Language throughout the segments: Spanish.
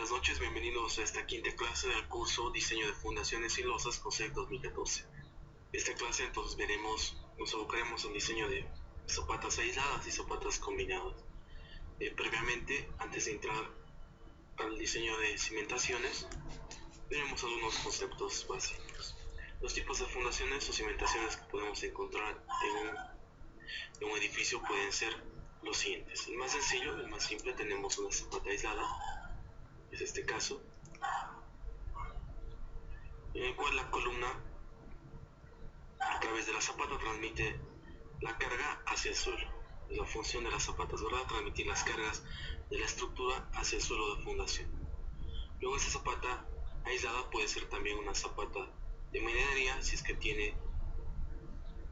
Buenas noches, bienvenidos a esta quinta clase del curso Diseño de Fundaciones y Losas COSEC 2014. Esta clase entonces nos abocaremos al diseño de zapatas aisladas y zapatas combinadas. Previamente, antes de entrar al diseño de cimentaciones, veremos algunos conceptos básicos. Los tipos de fundaciones o cimentaciones que podemos encontrar en un edificio pueden ser los siguientes. El más sencillo, el más simple, tenemos una zapata aislada. Es este caso, en el cual la columna a través de la zapata transmite la carga hacia el suelo. Es la función de las zapatas, ¿verdad? Transmitir las cargas de la estructura hacia el suelo de fundación. Luego esa zapata aislada puede ser también una zapata de medianería si es que tiene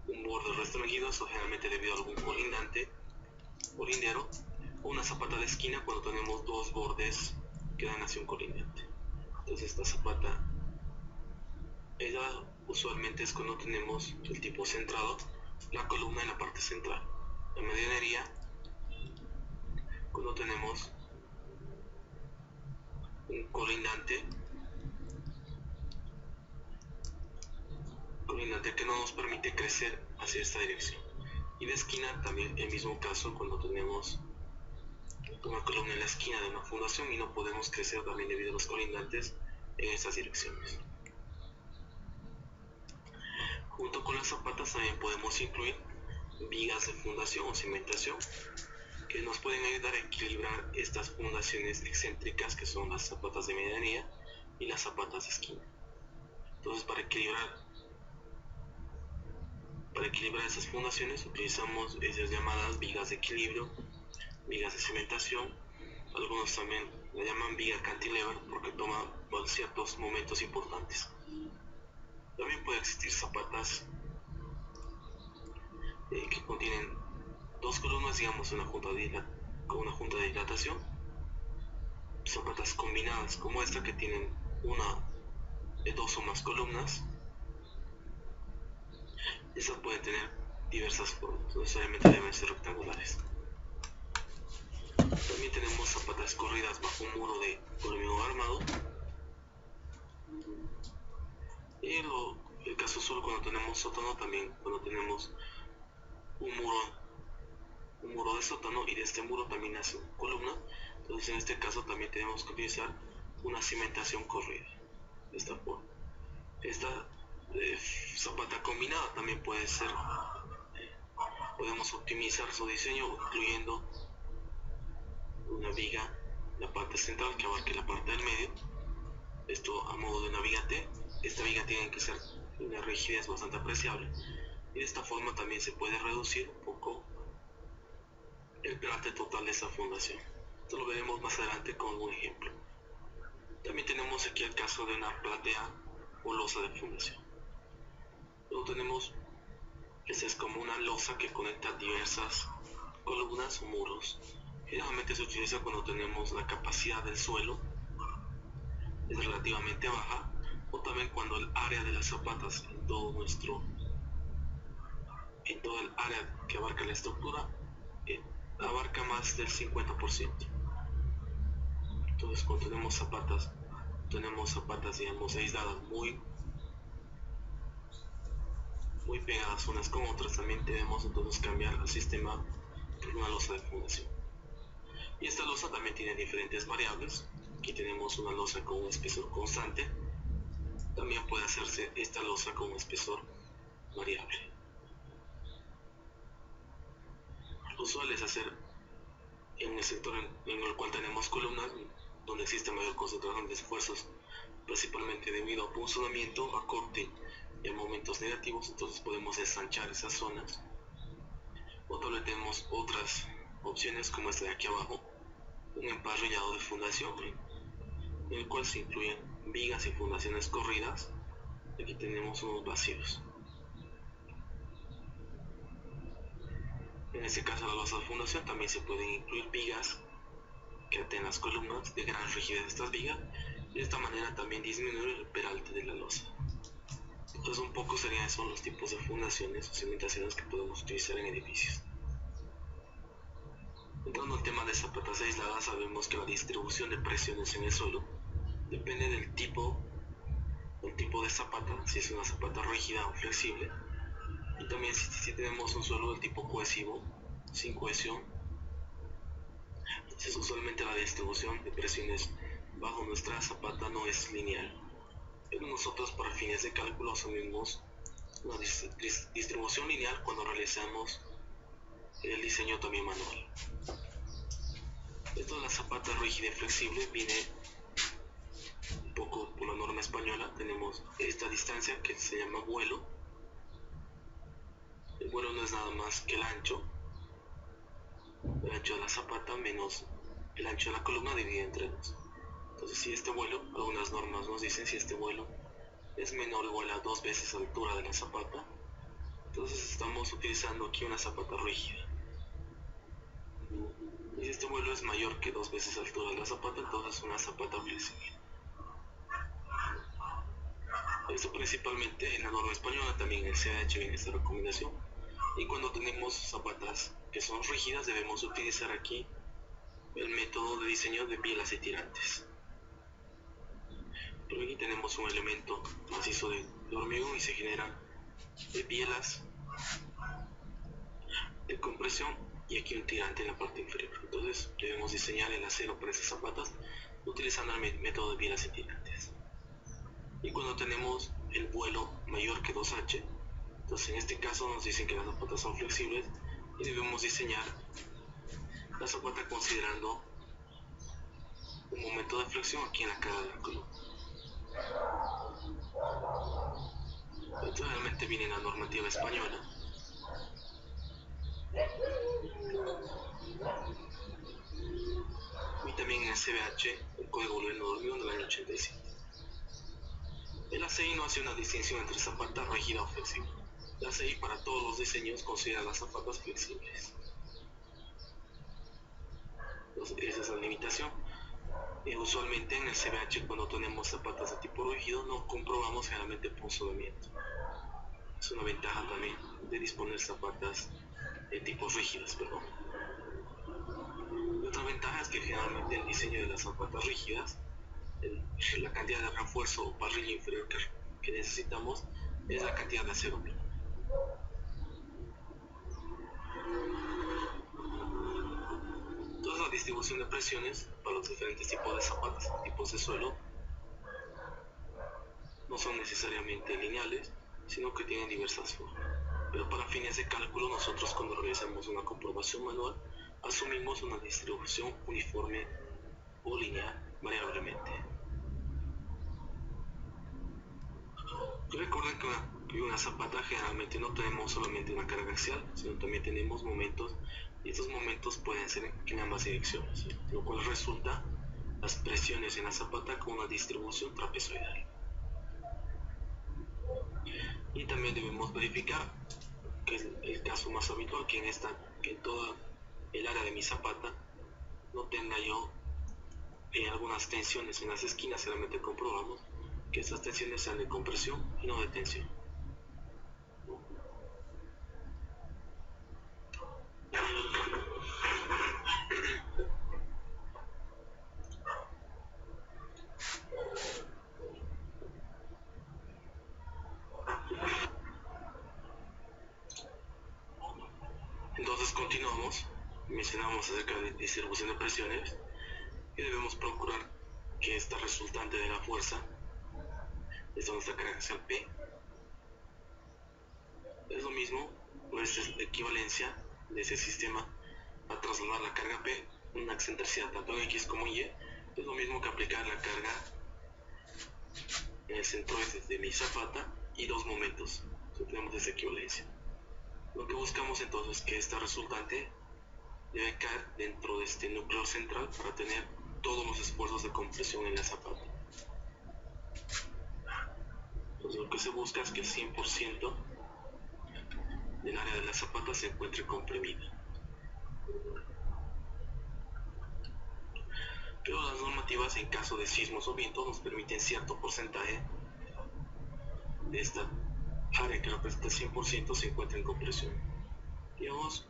un borde restringido, eso generalmente debido a algún colindero, o una zapata de esquina cuando tenemos dos bordes que dan hacia un colindante. Entonces esta zapata aislada usualmente es cuando tenemos el tipo centrado, la columna en la parte central. La medianería cuando tenemos un colindante que no nos permite crecer hacia esta dirección. Y de esquina también el mismo caso cuando tenemos una columna en la esquina de una fundación y no podemos crecer también debido a los colindantes en estas direcciones. Junto con las zapatas también podemos incluir vigas de fundación o cimentación que nos pueden ayudar a equilibrar estas fundaciones excéntricas que son las zapatas de medianía y las zapatas de esquina. Entonces para equilibrar esas fundaciones utilizamos esas llamadas vigas de equilibrio, vigas de cimentación. Algunos también la llaman viga cantilever porque toma ciertos momentos importantes. También puede existir zapatas que contienen dos columnas, digamos con una junta de dilatación. Zapatas combinadas como esta que tienen una de dos o más columnas. Estas pueden tener diversas formas, no necesariamente deben ser rectangulares. También tenemos zapatas corridas bajo un muro de hormigón armado. Y el caso solo cuando tenemos sótano, también cuando tenemos un muro de sótano y de este muro también hace una columna. Entonces en este caso también tenemos que utilizar una cimentación corrida de esta forma. Esta zapata combinada también puede ser, podemos optimizar su diseño incluyendo una viga en la parte central que abarque la parte del medio, esto a modo de una viga T. Esta viga tiene que ser una rigidez bastante apreciable y de esta forma también se puede reducir un poco el plante total de esa fundación. Esto lo veremos más adelante con un ejemplo. También tenemos aquí el caso de una platea o losa de fundación. Luego tenemos, esta es como una losa que conecta diversas columnas o muros. Generalmente se utiliza cuando tenemos la capacidad del suelo es relativamente baja, o también cuando el área de las zapatas en todo el área que abarca la estructura abarca más del 50%. Entonces cuando tenemos zapatas digamos aisladas muy pegadas unas con otras, también debemos entonces cambiar al sistema por una losa de fundación. Y esta losa también tiene diferentes variables. Aquí tenemos una losa con un espesor constante. También puede hacerse esta losa con un espesor variable. Lo usual es hacer en el sector en el cual tenemos columnas donde existe mayor concentración de esfuerzos, principalmente debido a punzonamiento, a corte y a momentos negativos. Entonces podemos ensanchar esas zonas. O tal vez tenemos otras opciones como esta de aquí abajo, un emparrillado de fundación en el cual se incluyen vigas y fundaciones corridas. Aquí tenemos unos vacíos. En este caso, la losa de fundación también se pueden incluir vigas que aten las columnas de gran rigidez estas vigas y de esta manera también disminuir el peralte de la losa. Entonces un poco son los tipos de fundaciones o cimentaciones que podemos utilizar en edificios. Entrando al tema de zapatas aisladas, sabemos que la distribución de presiones en el suelo depende del tipo de zapata, si es una zapata rígida o flexible, y también si tenemos un suelo del tipo cohesivo, sin cohesión. Entonces usualmente la distribución de presiones bajo nuestra zapata no es lineal, pero nosotros para fines de cálculo asumimos una distribución lineal cuando realizamos el diseño también manual. Esto de la zapata rígida y flexible viene un poco por la norma española. Tenemos esta distancia que se llama vuelo. El vuelo no es nada más que el ancho de la zapata menos el ancho de la columna dividido entre dos. Entonces si este vuelo, algunas normas nos dicen si este vuelo es menor o igual a 2 veces la altura de la zapata, entonces estamos utilizando aquí una zapata rígida. Y si este vuelo es mayor que 2 veces la altura de la zapata, entonces una zapata flexible. Esto principalmente en la norma española, también en el CAH viene esta recomendación. Y cuando tenemos zapatas que son rígidas, debemos utilizar aquí el método de diseño de bielas y tirantes. Pero aquí tenemos un elemento macizo de hormigón y se generan bielas de compresión y aquí un tirante en la parte inferior. Entonces debemos diseñar el acero para esas zapatas utilizando el método de bielas y tirantes. Y cuando tenemos el vuelo mayor que 2H, entonces en este caso nos dicen que las zapatas son flexibles y debemos diseñar la zapata considerando un momento de flexión aquí en la cara de la columna. Esto realmente viene en la normativa española. Y también en el CBH, el Código Boliviano de Hormigón del año 87. El ACI no hace una distinción entre zapata rígida o flexible. El ACI para todos los diseños considera las zapatas flexibles. Entonces, esa es la limitación. Usualmente en el CBH, cuando tenemos zapatas de tipo rígido, no comprobamos generalmente punzonamiento. Es una ventaja también de disponer zapatas de tipo rígidas, perdón. Otra ventaja es que generalmente el diseño de las zapatas rígidas, la cantidad de refuerzo o parrilla inferior que necesitamos es la cantidad de acero mínimo. Entonces la distribución de presiones para los diferentes tipos de zapatas, tipos de suelo, no son necesariamente lineales, sino que tienen diversas formas. Pero para fines de cálculo, nosotros cuando realizamos una comprobación manual, asumimos una distribución uniforme o lineal variablemente. Recuerden que una zapata generalmente no tenemos solamente una carga axial, sino también tenemos momentos, y estos momentos pueden ser en ambas direcciones, lo cual resulta las presiones en la zapata con una distribución trapezoidal. Y también debemos verificar, que es el caso más habitual, que en toda el área de mi zapata no tenga yo algunas tensiones en las esquinas. Realmente comprobamos que estas tensiones sean de compresión y no de tensión. Entonces continuamos, mencionamos acerca de distribución de presiones y debemos procurar que esta resultante de la fuerza, esta nuestra carga axial P, es lo mismo, pues es la equivalencia de ese sistema a trasladar la carga P, una excentricidad tanto en X como en Y, es lo mismo que aplicar la carga en el centroide de mi zapata y dos momentos. Entonces tenemos esa equivalencia. Lo que buscamos entonces es que esta resultante debe caer dentro de este núcleo central para tener todos los esfuerzos de compresión en la zapata. Entonces lo que se busca es que el 100% del área de la zapata se encuentre comprimida. Pero las normativas en caso de sismos o vientos nos permiten cierto porcentaje de esta área que representa el 100% se encuentra en compresión. Digamos,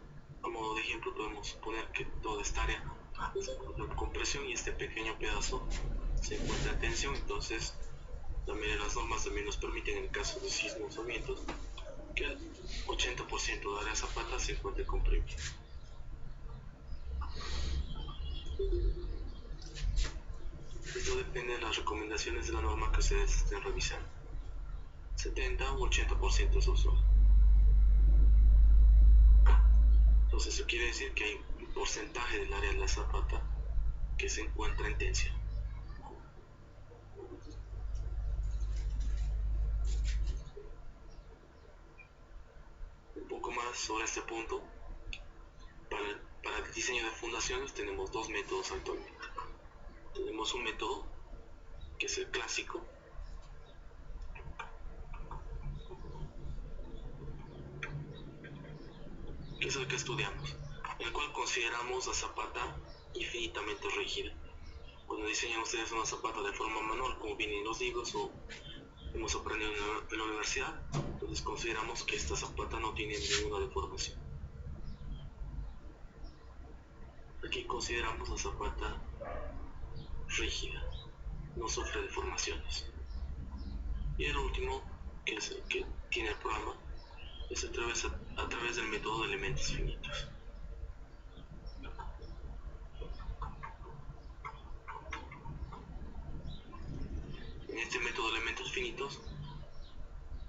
a modo de ejemplo podemos suponer que toda esta área con compresión y este pequeño pedazo se encuentra en tensión. Entonces también las normas también nos permiten, en el caso de sismos o vientos, que el 80% de área zapata se encuentre comprimida. Esto depende de las recomendaciones de la norma que ustedes estén revisando. 70 u 80% es usual. Entonces eso quiere decir que hay un porcentaje del área de la zapata que se encuentra en tensión. Un poco más sobre este punto. Para el diseño de fundaciones tenemos dos métodos actualmente. Tenemos un método que es el clásico, que es el que estudiamos, en el cual consideramos la zapata infinitamente rígida. Cuando diseñan ustedes una zapata de forma manual, como viene en los libros o hemos aprendido en la universidad, entonces consideramos que esta zapata no tiene ninguna deformación. Aquí consideramos la zapata rígida, no sufre deformaciones. Y el último, que es el que tiene el programa, es a través del método de elementos finitos. En este método de elementos finitos,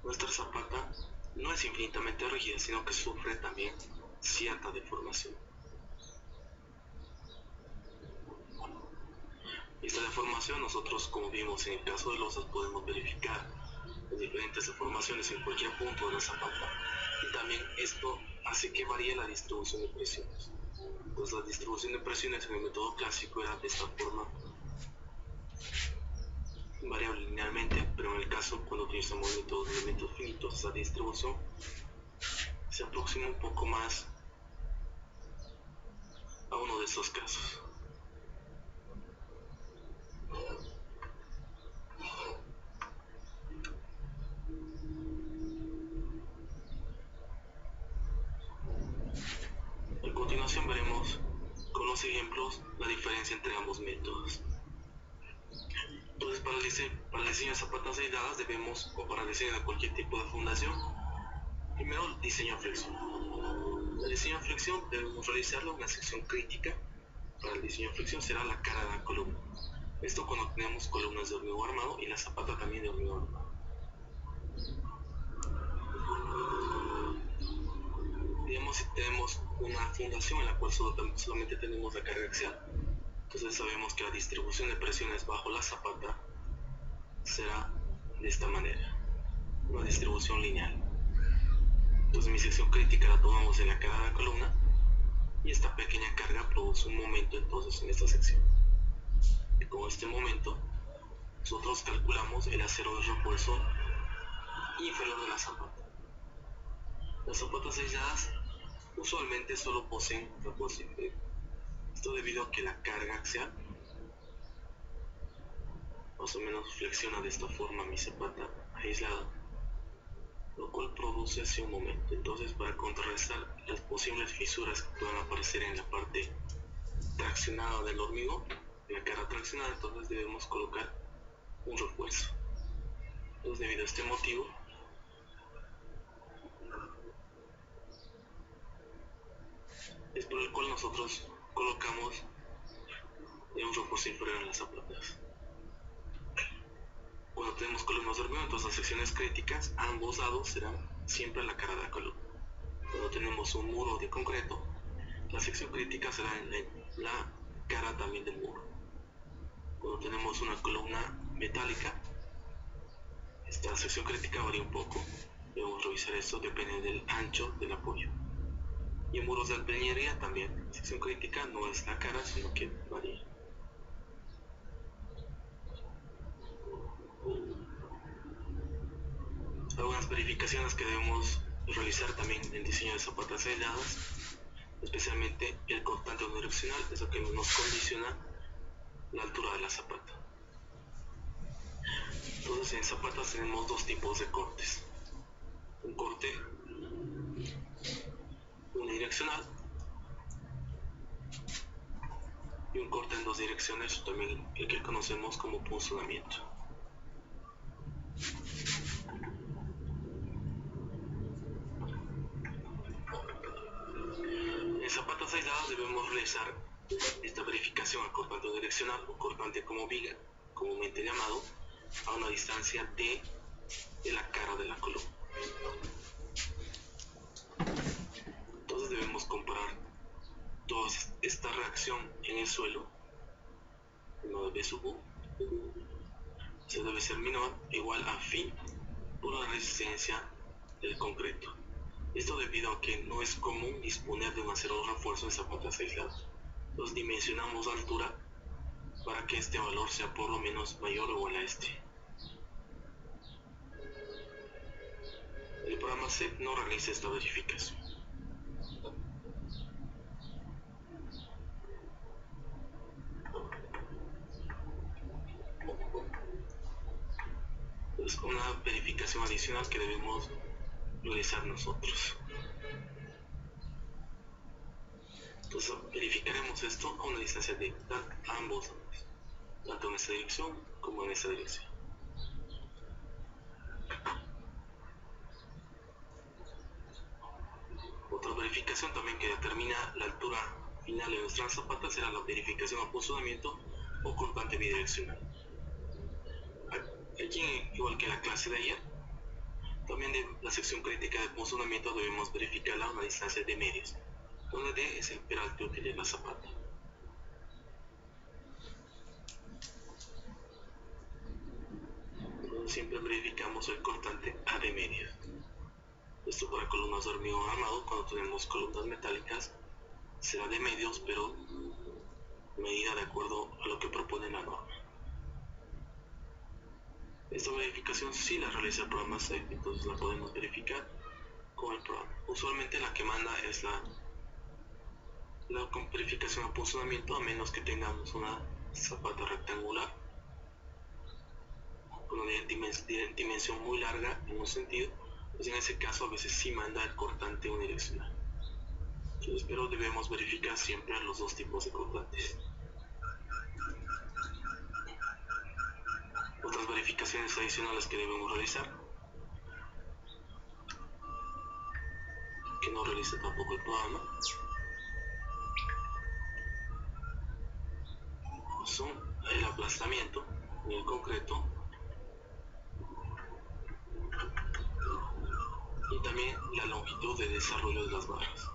nuestra zapata no es infinitamente rígida, sino que sufre también cierta deformación. Esta deformación nosotros, como vimos en el caso de losas, podemos verificar las diferentes deformaciones en cualquier punto de la zapata, y también esto hace que varíe la distribución de presiones. Pues la distribución de presiones en el método clásico era de esta forma, variable linealmente, pero en el caso cuando utilizamos el método de elementos finitos, esa distribución se aproxima un poco más a uno de estos casos. A continuación veremos con los ejemplos la diferencia entre ambos métodos. Entonces para el diseño de zapatas aisladas debemos, o para el diseño de cualquier tipo de fundación, primero el diseño de flexión. El diseño de flexión debemos realizarlo en una sección crítica. Para el diseño de flexión será la cara de la columna. Esto cuando tenemos columnas de hormigón armado y la zapata también de hormigón armado. Digamos, si tenemos una fundación en la cual solamente tenemos la carga axial, entonces sabemos que la distribución de presiones bajo la zapata será de esta manera, una distribución lineal. Entonces mi sección crítica la tomamos en la cara de la columna y esta pequeña carga produce un momento entonces en esta sección. Y con este momento nosotros calculamos el acero de refuerzo inferior de la zapata. Las zapatas aisladas usualmente solo poseen refuerzo inferior. Esto debido a que la carga axial más o menos flexiona de esta forma mi zapata aislada, lo cual produce así un momento. Entonces, para contrarrestar las posibles fisuras que puedan aparecer en la parte traccionada del hormigón, en la cara traccionada, entonces debemos colocar un refuerzo. Entonces, debido a este motivo, es por el cual nosotros colocamos un refuerzo inferior en las zapatas. Cuando tenemos columnas de hormigón, entonces las secciones críticas a ambos lados serán siempre la cara de la columna. Cuando tenemos un muro de concreto, la sección crítica será en la cara también del muro. Cuando tenemos una columna metálica, esta sección crítica varía un poco. Debemos revisar esto, depende del ancho del apoyo. Y en muros de albañilería también, la sección crítica no es la cara, sino que varía. Algunas verificaciones que debemos realizar también en el diseño de zapatas aisladas, especialmente el cortante unidireccional, es lo que nos condiciona la altura de la zapata. Entonces en zapatas tenemos dos tipos de cortes. Un corte unidireccional y un corte en dos direcciones, o también el que conocemos como punzonamiento. En zapatas aisladas debemos realizar esta verificación al cortante direccional o cortante como viga, comúnmente llamado, a una distancia de la cara de la columna. Entonces debemos comparar toda esta reacción en el suelo, no debe sub U, se debe ser menor o igual a phi por la resistencia del concreto. Esto debido a que no es común disponer de un acero refuerzo en zapatas aisladas. Entonces dimensionamos la altura para que este valor sea por lo menos mayor o igual a este. El programa C no realiza esta verificación. Es una verificación adicional que debemos realizar nosotros. Entonces verificaremos esto a una distancia de ambos lados, tanto en esta dirección como en esta dirección. Otra verificación también que determina la altura final de nuestras zapatas será la verificación a punzonamiento o cortante bidireccional. Aquí, igual que en la clase de ayer, también de la sección crítica de punzonamiento debemos verificarla a una distancia de medios, donde D es el peralte útil de la zapata. Entonces siempre verificamos el cortante A de medios. Esto para columnas de hormigón armado. Cuando tenemos columnas metálicas será de medios, pero medida de acuerdo a lo que propone la norma. Esta verificación sí la realiza el programa C, entonces la podemos verificar con el programa. Usualmente la que manda es la verificación a punzonamiento, a menos que tengamos una zapata rectangular con una dimensión muy larga en un sentido, pues en ese caso a veces sí manda el cortante unidireccional. Entonces, pero debemos verificar siempre los dos tipos de cortantes. Otras verificaciones adicionales que debemos realizar, que no realiza tampoco el programa, son el aplastamiento en el concreto y también la longitud de desarrollo de las barras.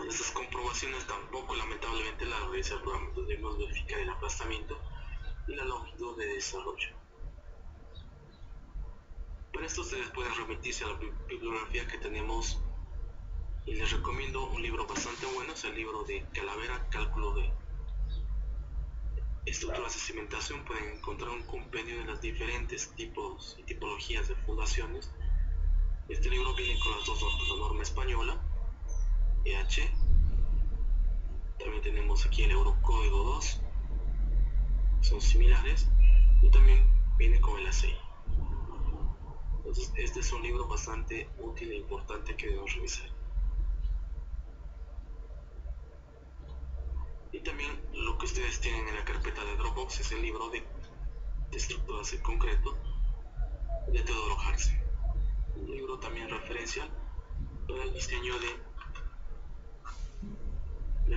Estas comprobaciones tampoco lamentablemente las realiza el programa, entonces debemos verificar el aplastamiento y la longitud de desarrollo. Para esto ustedes pueden remitirse a la bibliografía que tenemos y les recomiendo un libro bastante bueno, es el libro de Calavera, Cálculo de Estructuras de Cimentación. Pueden encontrar un compendio de los diferentes tipos y tipologías de fundaciones. Este libro viene con las dos normas, la norma española, EH, también tenemos aquí el Eurocódigo 2, son similares, y también viene con el ACI. Entonces este es un libro bastante útil e importante que debemos revisar. Y también lo que ustedes tienen en la carpeta de Dropbox es el libro de estructuras en concreto de Teodoro Hansen. Un libro también referencial para el diseño de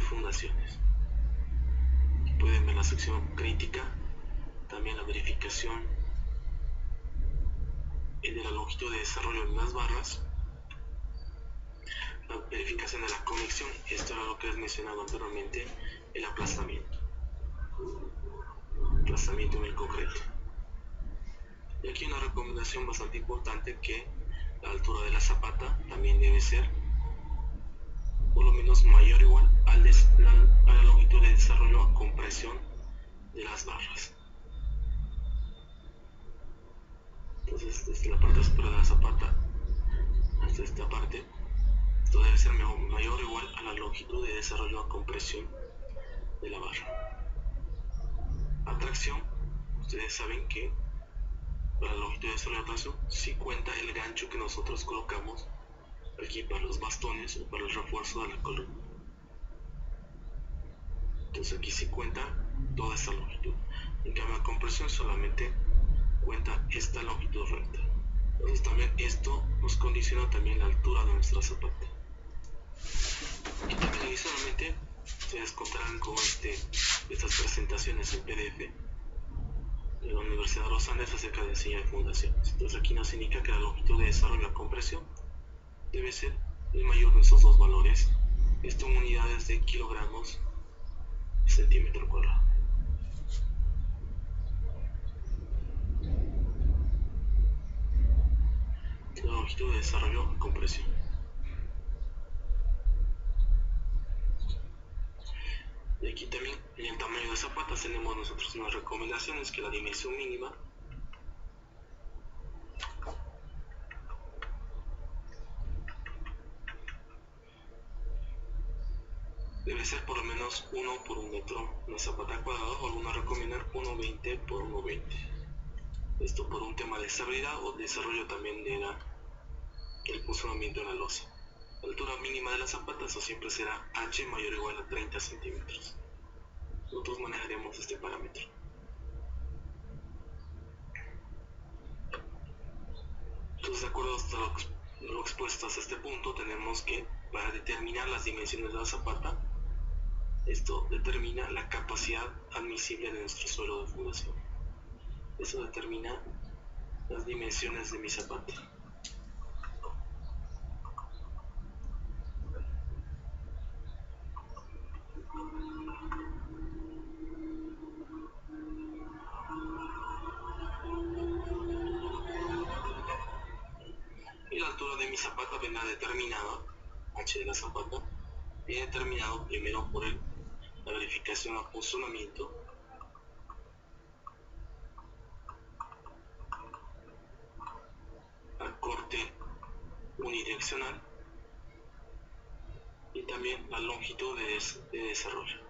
fundaciones. Pueden ver la sección crítica, también la verificación de la longitud de desarrollo de las barras, la verificación de la conexión. Esto era lo que les mencionaba anteriormente, el aplastamiento en el concreto. Y aquí una recomendación bastante importante, que la altura de la zapata también debe ser por lo menos mayor o igual a la longitud de desarrollo a compresión de las barras. Entonces desde la parte superior de la zapata hasta esta parte, esto debe ser mayor o igual a la longitud de desarrollo a compresión de la barra. Atracción, ustedes saben que para la longitud de desarrollo de atracción sí cuenta el gancho que nosotros colocamos aquí para los bastones o para el refuerzo de la columna. Entonces aquí sí cuenta toda esta longitud. En cambio la compresión solamente cuenta esta longitud recta. Entonces también esto nos condiciona también la altura de nuestra zapata. Y también adicionalmente ustedes contarán con estas presentaciones en PDF de la Universidad de los Andes acerca de diseño de fundaciones. Entonces aquí nos indica que la longitud de desarrollo y la compresión debe ser el mayor de esos dos valores, esto en unidades de kilogramos centímetro cuadrado. La longitud de desarrollo y compresión. Y aquí también en el tamaño de zapatas tenemos nosotros unas recomendaciones, que la dimensión mínima debe ser por lo menos 1 por 1 metro una zapata cuadrada, o algunos recomiendan 1,20 por 1,20. Esto por un tema de estabilidad o desarrollo también del funcionamiento de la losa. La altura mínima de las zapatas siempre será h mayor o igual a 30 centímetros. Nosotros manejaremos este parámetro. Entonces, de acuerdo a lo expuesto hasta este punto, tenemos que, para determinar las dimensiones de la zapata, esto determina la capacidad admisible de nuestro suelo de fundación. Eso determina las dimensiones de mi zapata. Y la altura de mi zapata vendrá determinada, h de la zapata, viene determinado primero por la verificación al funcionamiento, al corte unidireccional y también la longitud de desarrollo.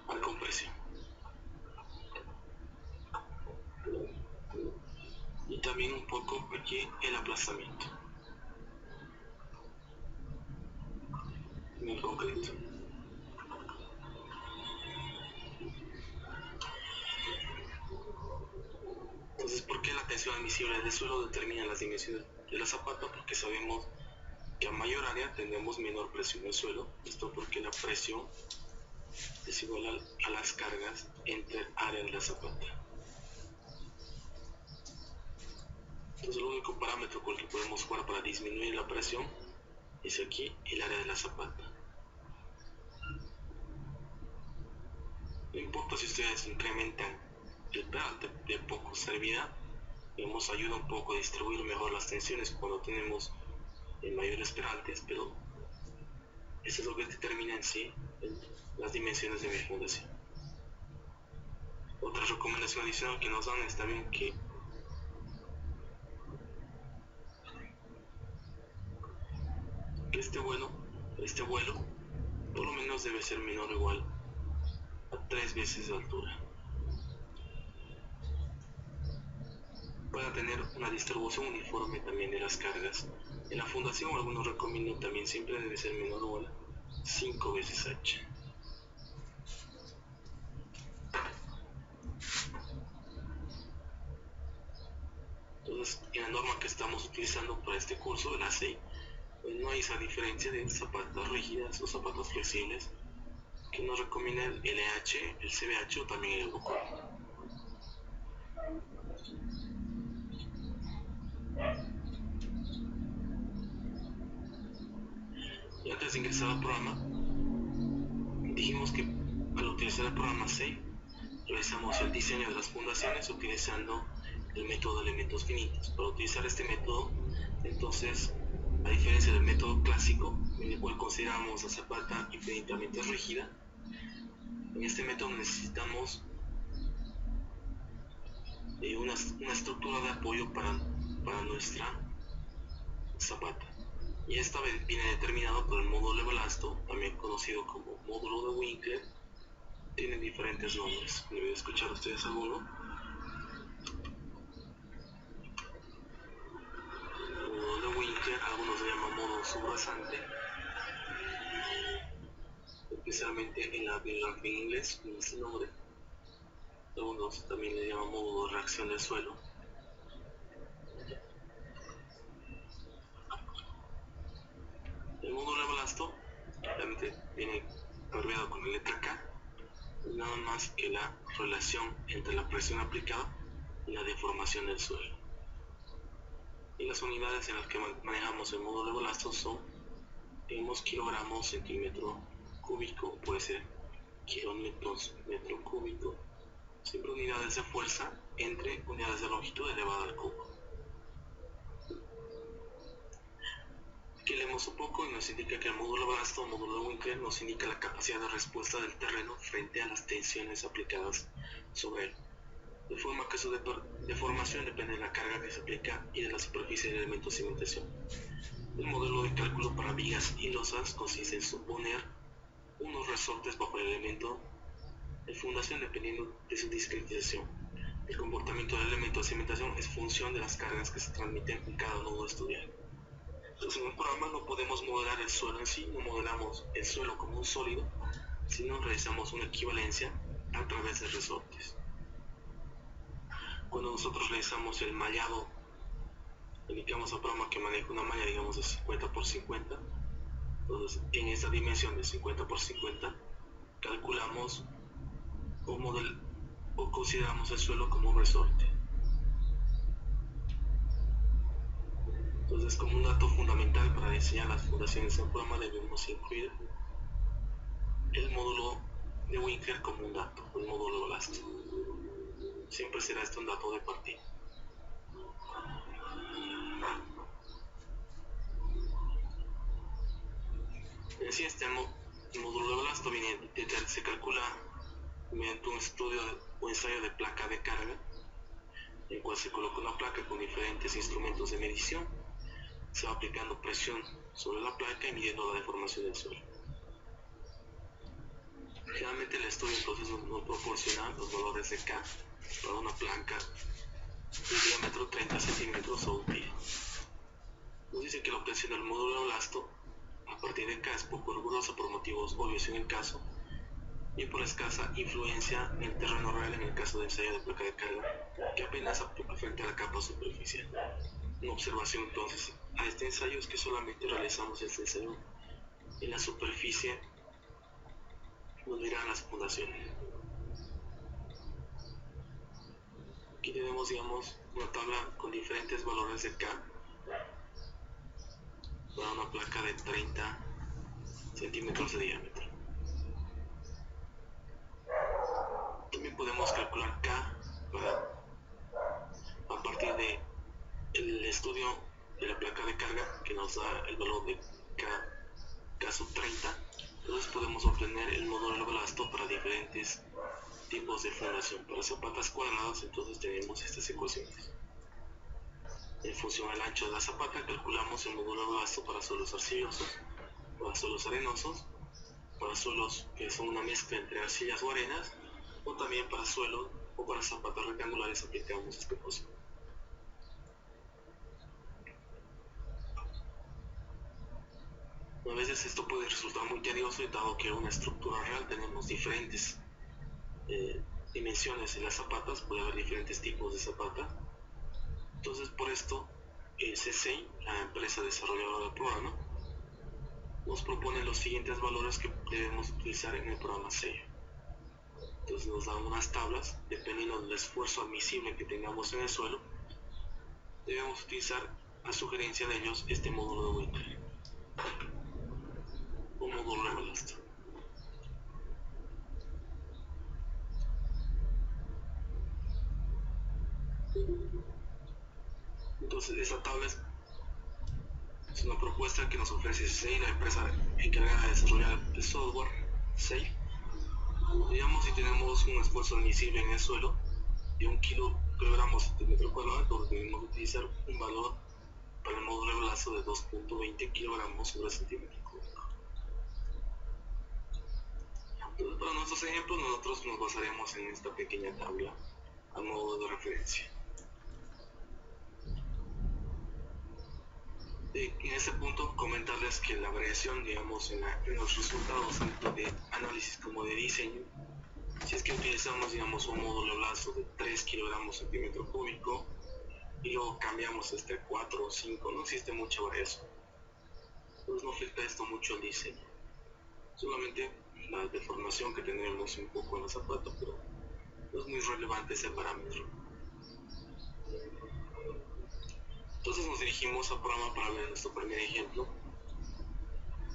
A compresión. Y también un poco aquí el aplastamiento en el concreto. Entonces, ¿por qué la tensión admisible del suelo determina las dimensiones de la zapata? Porque sabemos que a mayor área tendremos menor presión en el suelo. Esto porque la presión es igual a las cargas entre el área de la zapata. Entonces, el único parámetro con el que podemos jugar para disminuir la presión es aquí el área de la zapata. No importa si ustedes incrementan el peralte de poco servida, nos ayuda un poco a distribuir mejor las tensiones cuando tenemos mayores peraltes, pero eso es lo que determina en sí las dimensiones de mi fundación. Otra recomendación adicional que nos dan es también que este vuelo por lo menos debe ser menor o igual a 3 veces de altura para tener una distribución uniforme también de las cargas. En la fundación algunos recomiendan también siempre debe ser menor o igual a 5 veces h. Entonces, en la norma que estamos utilizando para este curso, de la ASEI, pues no hay esa diferencia de zapatas rígidas o zapatos flexibles que nos recomienda el LH, el CBH o también el Eurocol. Y antes de ingresar al programa, dijimos que al utilizar el programa ASEI, realizamos el diseño de las fundaciones utilizando el método de elementos finitos. Para utilizar este método, entonces, a diferencia del método clásico, en el cual consideramos la zapata infinitamente rígida, en este método necesitamos una estructura de apoyo para nuestra zapata. Y esta viene determinado por el módulo de balasto, también conocido como módulo de Winkler. Tienen diferentes nombres. ¿Deben escuchar ustedes alguno? subrasante, especialmente en la biografía en inglés, con este nombre. Algunos también le llaman módulo de reacción del suelo. El módulo de balasto realmente viene abreviado con la letra K, nada más que la relación entre la presión aplicada y la deformación del suelo. Y las unidades en las que manejamos el módulo de balasto son, tenemos kilogramos, centímetro cúbico, puede ser kilómetros, metro cúbico, siempre unidades de fuerza entre unidades de longitud elevada al cubo. Aquí leemos un poco y nos indica que el módulo de balasto o módulo de Winkler nos indica la capacidad de respuesta del terreno frente a las tensiones aplicadas sobre él, de forma que su deformación depende de la carga que se aplica y de la superficie del elemento de cimentación. El modelo de cálculo para vigas y losas consiste en suponer unos resortes bajo el elemento de fundación dependiendo de su discretización. El comportamiento del elemento de cimentación es función de las cargas que se transmiten en cada nodo estudiado. Entonces, en un programa no podemos modelar el suelo en sí, no modelamos el suelo como un sólido, sino realizamos una equivalencia a través de resortes. Cuando nosotros realizamos el mallado, indicamos al programa que maneja una malla, digamos, de 50 por 50. Entonces, en esta dimensión de 50 por 50, calculamos o consideramos el suelo como un resorte. Entonces, como un dato fundamental para diseñar las fundaciones en programa, debemos incluir el módulo de Winkler como un dato, el módulo de balasto. Siempre será este un dato de partida. En sí, este módulo de balasto se calcula mediante un estudio o ensayo de placa de carga, en el cual se coloca una placa con diferentes instrumentos de medición, se va aplicando presión sobre la placa y midiendo la deformación del suelo. Generalmente el estudio entonces nos proporciona los valores de K para una placa de diámetro 30 centímetros o un pie. Nos dice que la obtención del módulo de balasto a partir de K es poco rigurosa por motivos obvios en el caso y por escasa influencia en el terreno real en el caso de ensayo de placa de carga que apenas afecta a la capa superficial. Una observación entonces a este ensayo es que solamente realizamos este ensayo en la superficie donde irán las fundaciones. Aquí tenemos, digamos, una tabla con diferentes valores de K para una placa de 30 centímetros de diámetro. También podemos calcular K a partir del estudio de la placa de carga que nos da el valor de K sub 30. Entonces podemos obtener el módulo de balasto para diferentes tipos de fundación. Para zapatas cuadradas entonces tenemos estas ecuaciones. En función al ancho de la zapata calculamos el módulo de balasto para suelos arcillosos, para suelos arenosos, para suelos que son una mezcla entre arcillas o arenas, o también para suelos o para zapatas rectangulares aplicamos esta ecuación. A veces esto puede resultar muy tedioso y dado que en una estructura real tenemos diferentes dimensiones en las zapatas, puede haber diferentes tipos de zapata. Entonces por esto CSEI, la empresa desarrolladora del programa, nos propone los siguientes valores que debemos utilizar en el programa sello. Entonces nos dan unas tablas, dependiendo del esfuerzo admisible que tengamos en el suelo, debemos utilizar a sugerencia de ellos este módulo de Winkler o módulo de balasto. Entonces esta tabla es una propuesta que nos ofrece SAFE, la empresa encargada de desarrollar el software SAFE. Digamos, si tenemos un esfuerzo admisible en el suelo de 1 kilogramo centímetro cuadrado, entonces debemos utilizar un valor para el módulo de balasto de 2.20 kilogramos sobre centímetro cúbico. Entonces, para nuestros ejemplos, nosotros nos basaremos en esta pequeña tabla a modo de referencia. En este punto comentarles que la variación, digamos, en los resultados tanto de análisis como de diseño, si es que utilizamos, digamos, un módulo lazo de 3 kilogramos centímetro cúbico y luego cambiamos 4 o 5, no existe mucha variación. Entonces no afecta esto mucho el diseño. Solamente la deformación que tendremos un poco en la zapata, pero no es muy relevante ese parámetro. Entonces nos dirigimos al programa para ver nuestro primer ejemplo.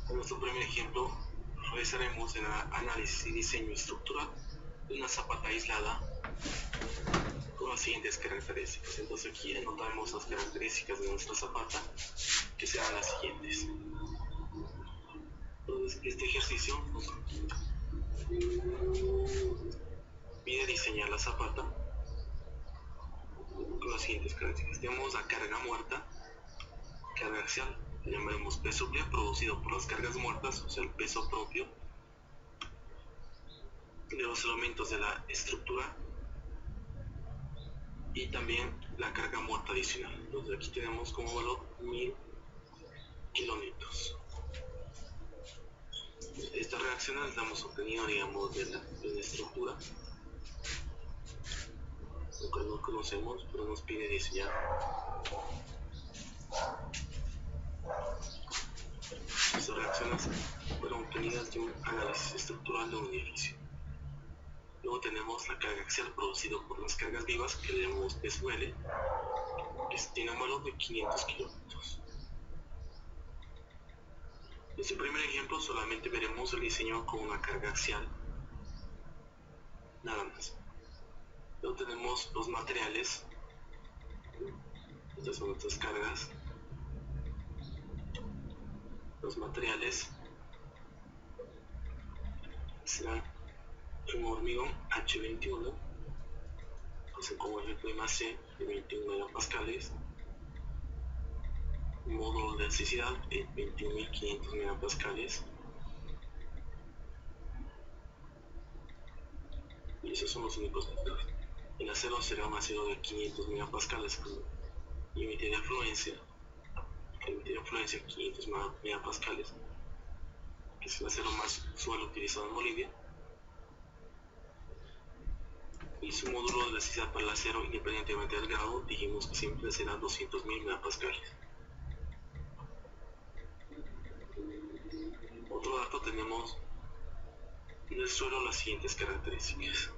En nuestro primer ejemplo realizaremos el análisis y diseño estructural de una zapata aislada con las siguientes características. Entonces aquí anotamos las características de nuestra zapata, que serán las siguientes. Entonces este ejercicio nos pide diseñar la zapata con las siguientes características. Tenemos la carga muerta, carga axial, que llamaremos peso B, producido por las cargas muertas, o sea el peso propio de los elementos de la estructura, y también la carga muerta adicional. Entonces aquí tenemos como valor 1000 kilonewtons. Estas reacciones las hemos obtenido, digamos, de la estructura, lo que no conocemos, pero nos pide diseñar. Estas reacciones fueron obtenidas de un análisis estructural de un edificio. Luego tenemos la carga axial producido por las cargas vivas, que le llamamos peso L, que tiene un valor de 500 kilómetros. En este primer ejemplo solamente veremos el diseño con una carga axial, nada más. Luego tenemos los materiales. Estas son nuestras cargas. Los materiales serán un hormigón H21, así como ejemplo de C de 21 megapascales, un módulo de elasticidad de 21.500 megapascales, y esos son los únicos factores. El acero será un acero de 500 megapascales con límite de afluencia, 500 megapascales, que es el acero más usual utilizado en Bolivia, y su módulo de elasticidad para el acero, independientemente del grado, dijimos que siempre será 200.000 megapascales. Otro dato, tenemos en el suelo las siguientes características.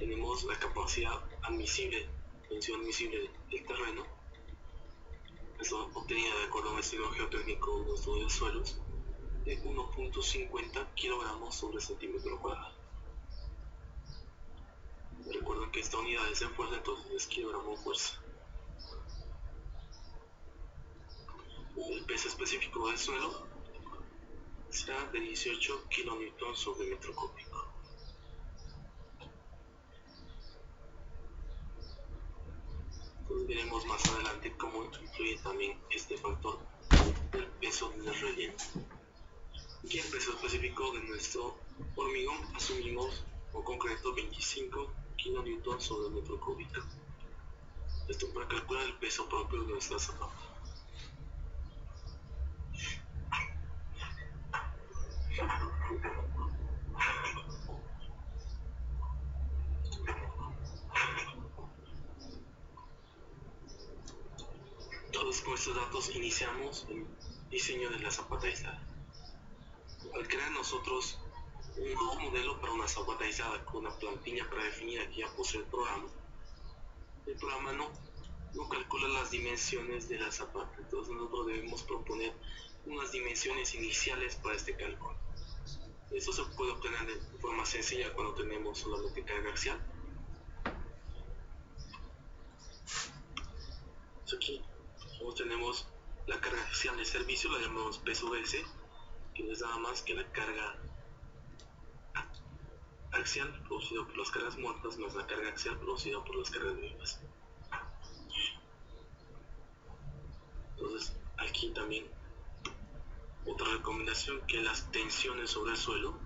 Tenemos la capacidad admisible, tensión admisible del terreno, esto obtenida de acuerdo a un estudio geotécnico, un estudio de suelos, de 1.50 kilogramos sobre centímetro cuadrado. Recuerden que esta unidad es en fuerza, entonces es kilogramo fuerza. El peso específico del suelo será de 18 kilonewtons sobre metro cúbico. Entonces veremos más adelante cómo influye también este factor del peso del relleno. Aquí el peso específico de nuestro hormigón asumimos o concreto 25 kilonewtons sobre metro cúbico. Esto para calcular el peso propio de nuestra zapata. Entonces con estos datos iniciamos el diseño de la zapata aislada. Al crear nosotros un nuevo modelo para una zapata aislada con una plantilla predefinida que ya posee el programa no calcula las dimensiones de la zapata, entonces nosotros debemos proponer unas dimensiones iniciales para este cálculo. Esto se puede obtener de forma sencilla cuando tenemos solamente carga axial. Aquí tenemos la carga axial de servicio, la llamamos peso S, que no es nada más que la carga axial producida por las cargas muertas más la carga axial producida por las cargas vivas. Entonces aquí también otra recomendación, que las tensiones sobre el suelo,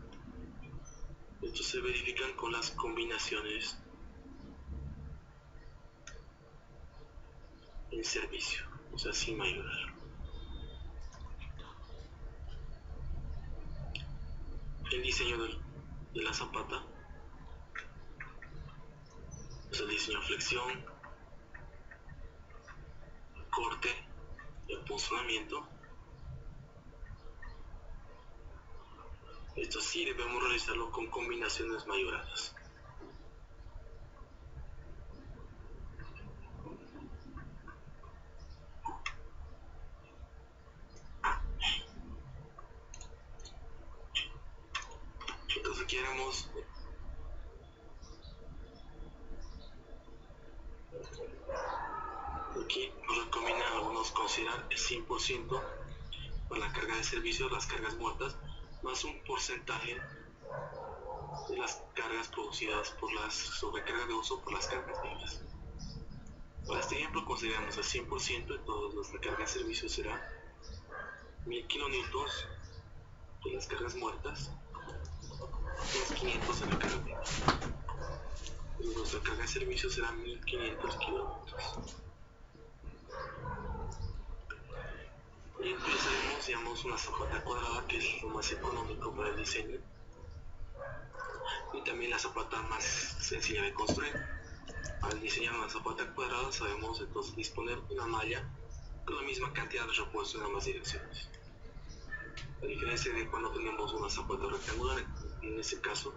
estos se verifican con las combinaciones en servicio, o sea sin mayorar. el diseño de la zapata, pues el diseño de flexión, corte y apunzonamiento. Esto sí debemos realizarlo con combinaciones mayoradas. Entonces aquí haremos aquí nos recomienda a algunos considerar el 100% para la carga de servicio, las cargas muertas, más un porcentaje de las cargas producidas por las sobrecargas de uso por las cargas vivas. Para este ejemplo consideramos el 100%, entonces nuestra carga de servicio será 1000 kilonewtons de las cargas muertas, más 500 en la carga viva. Entonces nuestra carga de servicio será 1500 kilonewtons. Y utilizaremos, digamos, una zapata cuadrada, que es lo más económico para el diseño, y también la zapata más sencilla de construir. Al diseñar una zapata cuadrada sabemos entonces disponer una malla con la misma cantidad de repuesto en ambas direcciones. A diferencia de cuando tenemos una zapata rectangular, en este caso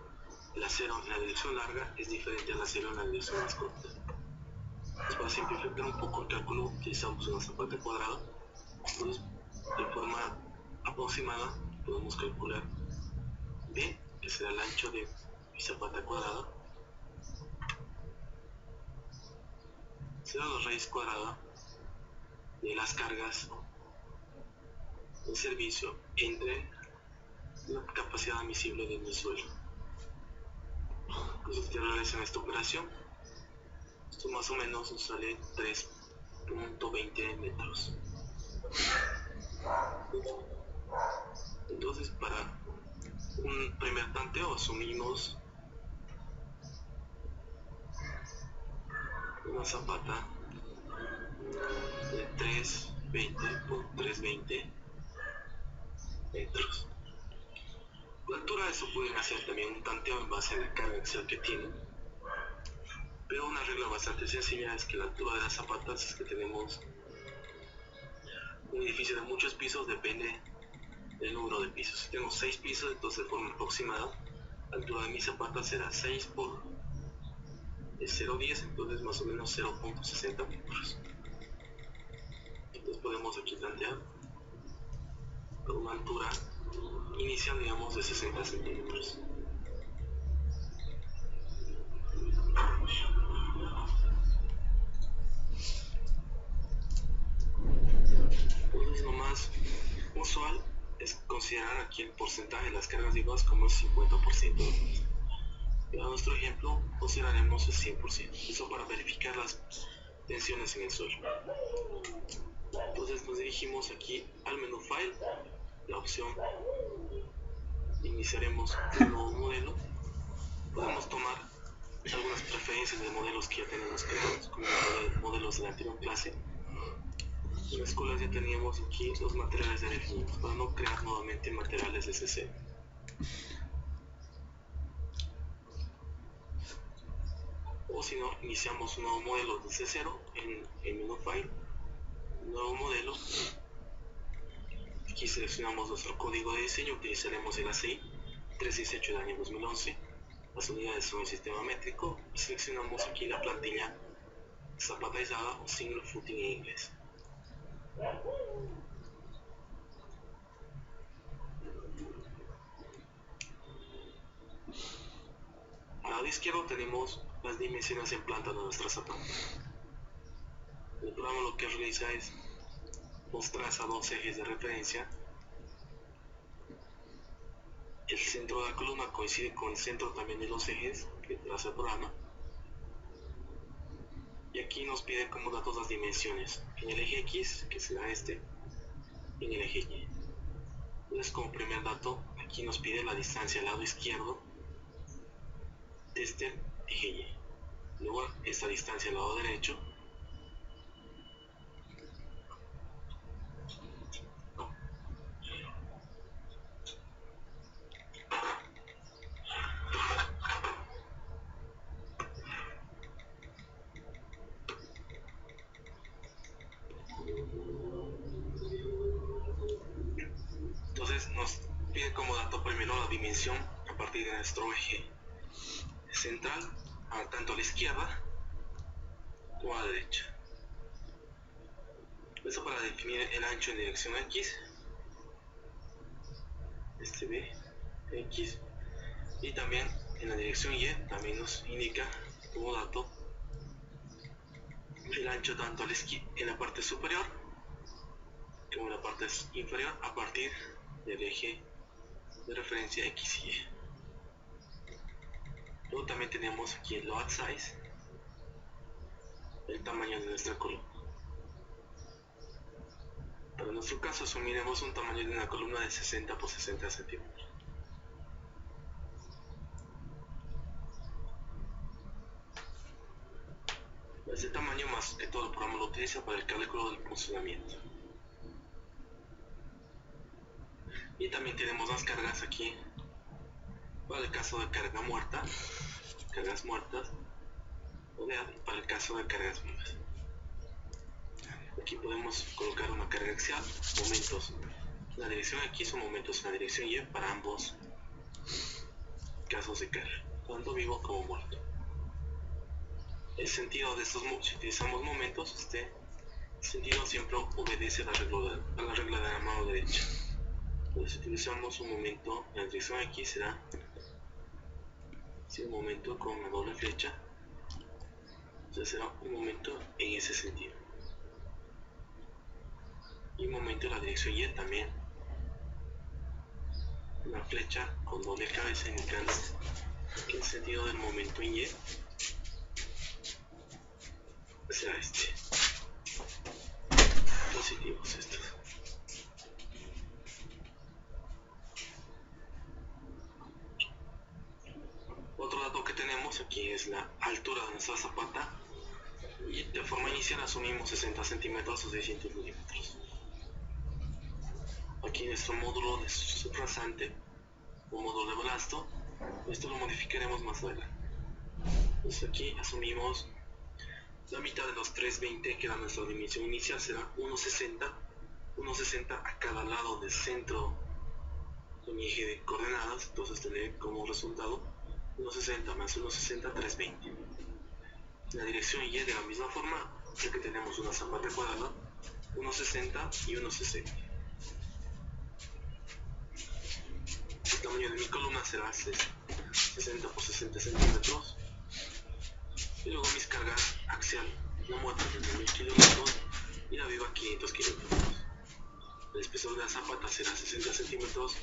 el acero en la dirección larga es diferente al acero en la dirección más corta. Entonces, para simplificar un poco el cálculo, utilizamos una zapata cuadrada. Entonces, de forma aproximada podemos calcular B, que será el ancho de mi zapata cuadrada, será la raíz cuadrada de las cargas de servicio entre la capacidad admisible de mi suelo. Entonces, si realizan esta operación, esto más o menos nos sale 3.20 metros. Entonces, para un primer tanteo asumimos una zapata de 320 por 320 metros. La altura de eso pueden hacer también un tanteo en base a la carga axial que tienen, pero una regla bastante sencilla es que la altura de las zapatas, es que tenemos un edificio de muchos pisos, depende del número de pisos. Si tengo 6 pisos, entonces de forma aproximada la altura de mis zapatas será 6 por 0.10, entonces más o menos 0.60 metros. Entonces podemos aquí plantear con una altura inicial, digamos, de 60 centímetros. Entonces lo más usual es considerar aquí el porcentaje de las cargas vivas como el 50%. Para nuestro ejemplo consideraremos el 100%, eso para verificar las tensiones en el suelo. Entonces nos dirigimos aquí al menú File, la opción iniciaremos un nuevo modelo. Podemos tomar algunas preferencias de modelos que ya tenemos creados, como modelos de la anterior clase. En la escuela ya teníamos aquí los materiales ya definidos, para no crear nuevamente materiales desde cero. O si no, iniciamos un nuevo modelo desde cero en el menú File, nuevo modelo. Aquí seleccionamos nuestro código de diseño, utilizaremos el ACI 318 del año 2011. Las unidades son el sistema métrico y seleccionamos aquí la plantilla zapatizada o single footing en inglés. Al lado izquierdo tenemos las dimensiones en planta de nuestra zapata. El programa lo que realiza es nos traza dos ejes de referencia. El centro de la columna coincide con el centro también de los ejes que traza el programa. Y aquí nos pide como datos las dimensiones en el eje X, que será este, y en el eje Y. Entonces, como primer dato, aquí nos pide la distancia al lado izquierdo de este eje Y. Luego, esta distancia al lado derecho. como dato primero la dimensión a partir de nuestro eje central, tanto a la izquierda como a la derecha. Eso para definir el ancho en dirección X, este B, X, y también en la dirección Y también nos indica como dato el ancho tanto en la parte superior como en la parte inferior a partir del eje de referencia X y Y. Luego también tenemos aquí el load size, el tamaño de nuestra columna. Para nuestro caso asumiremos un tamaño de una columna de 60 por 60 centímetros. Este tamaño más que todo el programa lo utiliza para el cálculo del funcionamiento. Y también tenemos las cargas aquí para el caso de cargas muertas, o para el caso de cargas vivas. Aquí podemos colocar una carga axial, momentos en la dirección X o momentos en la dirección Y para ambos casos de carga, tanto vivo como muerto. El sentido de estos, si utilizamos momentos, este sentido siempre obedece a la regla de la mano derecha. Entonces, si utilizamos un momento en la dirección X, será un momento con una doble flecha, entonces será un momento en ese sentido. Y un momento en la dirección Y también, una flecha con doble cabeza indicando que el sentido del momento en Y será este. Positivos estos. Otro dato que tenemos aquí es la altura de nuestra zapata, y de forma inicial asumimos 60 centímetros o 600 milímetros. Aquí nuestro módulo de subrasante o módulo de balasto, esto lo modificaremos más adelante. Entonces aquí asumimos la mitad de los 320, que era nuestra dimensión inicial, será 1,60 a cada lado del centro de mi eje de coordenadas. Entonces tendré como resultado 1,60 más 1,60, 320. La dirección Y de la misma forma, ya que tenemos una zapata cuadrada, 1,60 y 1,60. El tamaño de mi columna será 60 por 60 centímetros. Y luego mis cargas axial, la muerta de 1000 kilómetros y la viva 500 kilómetros. El espesor de la zapata será 60 centímetros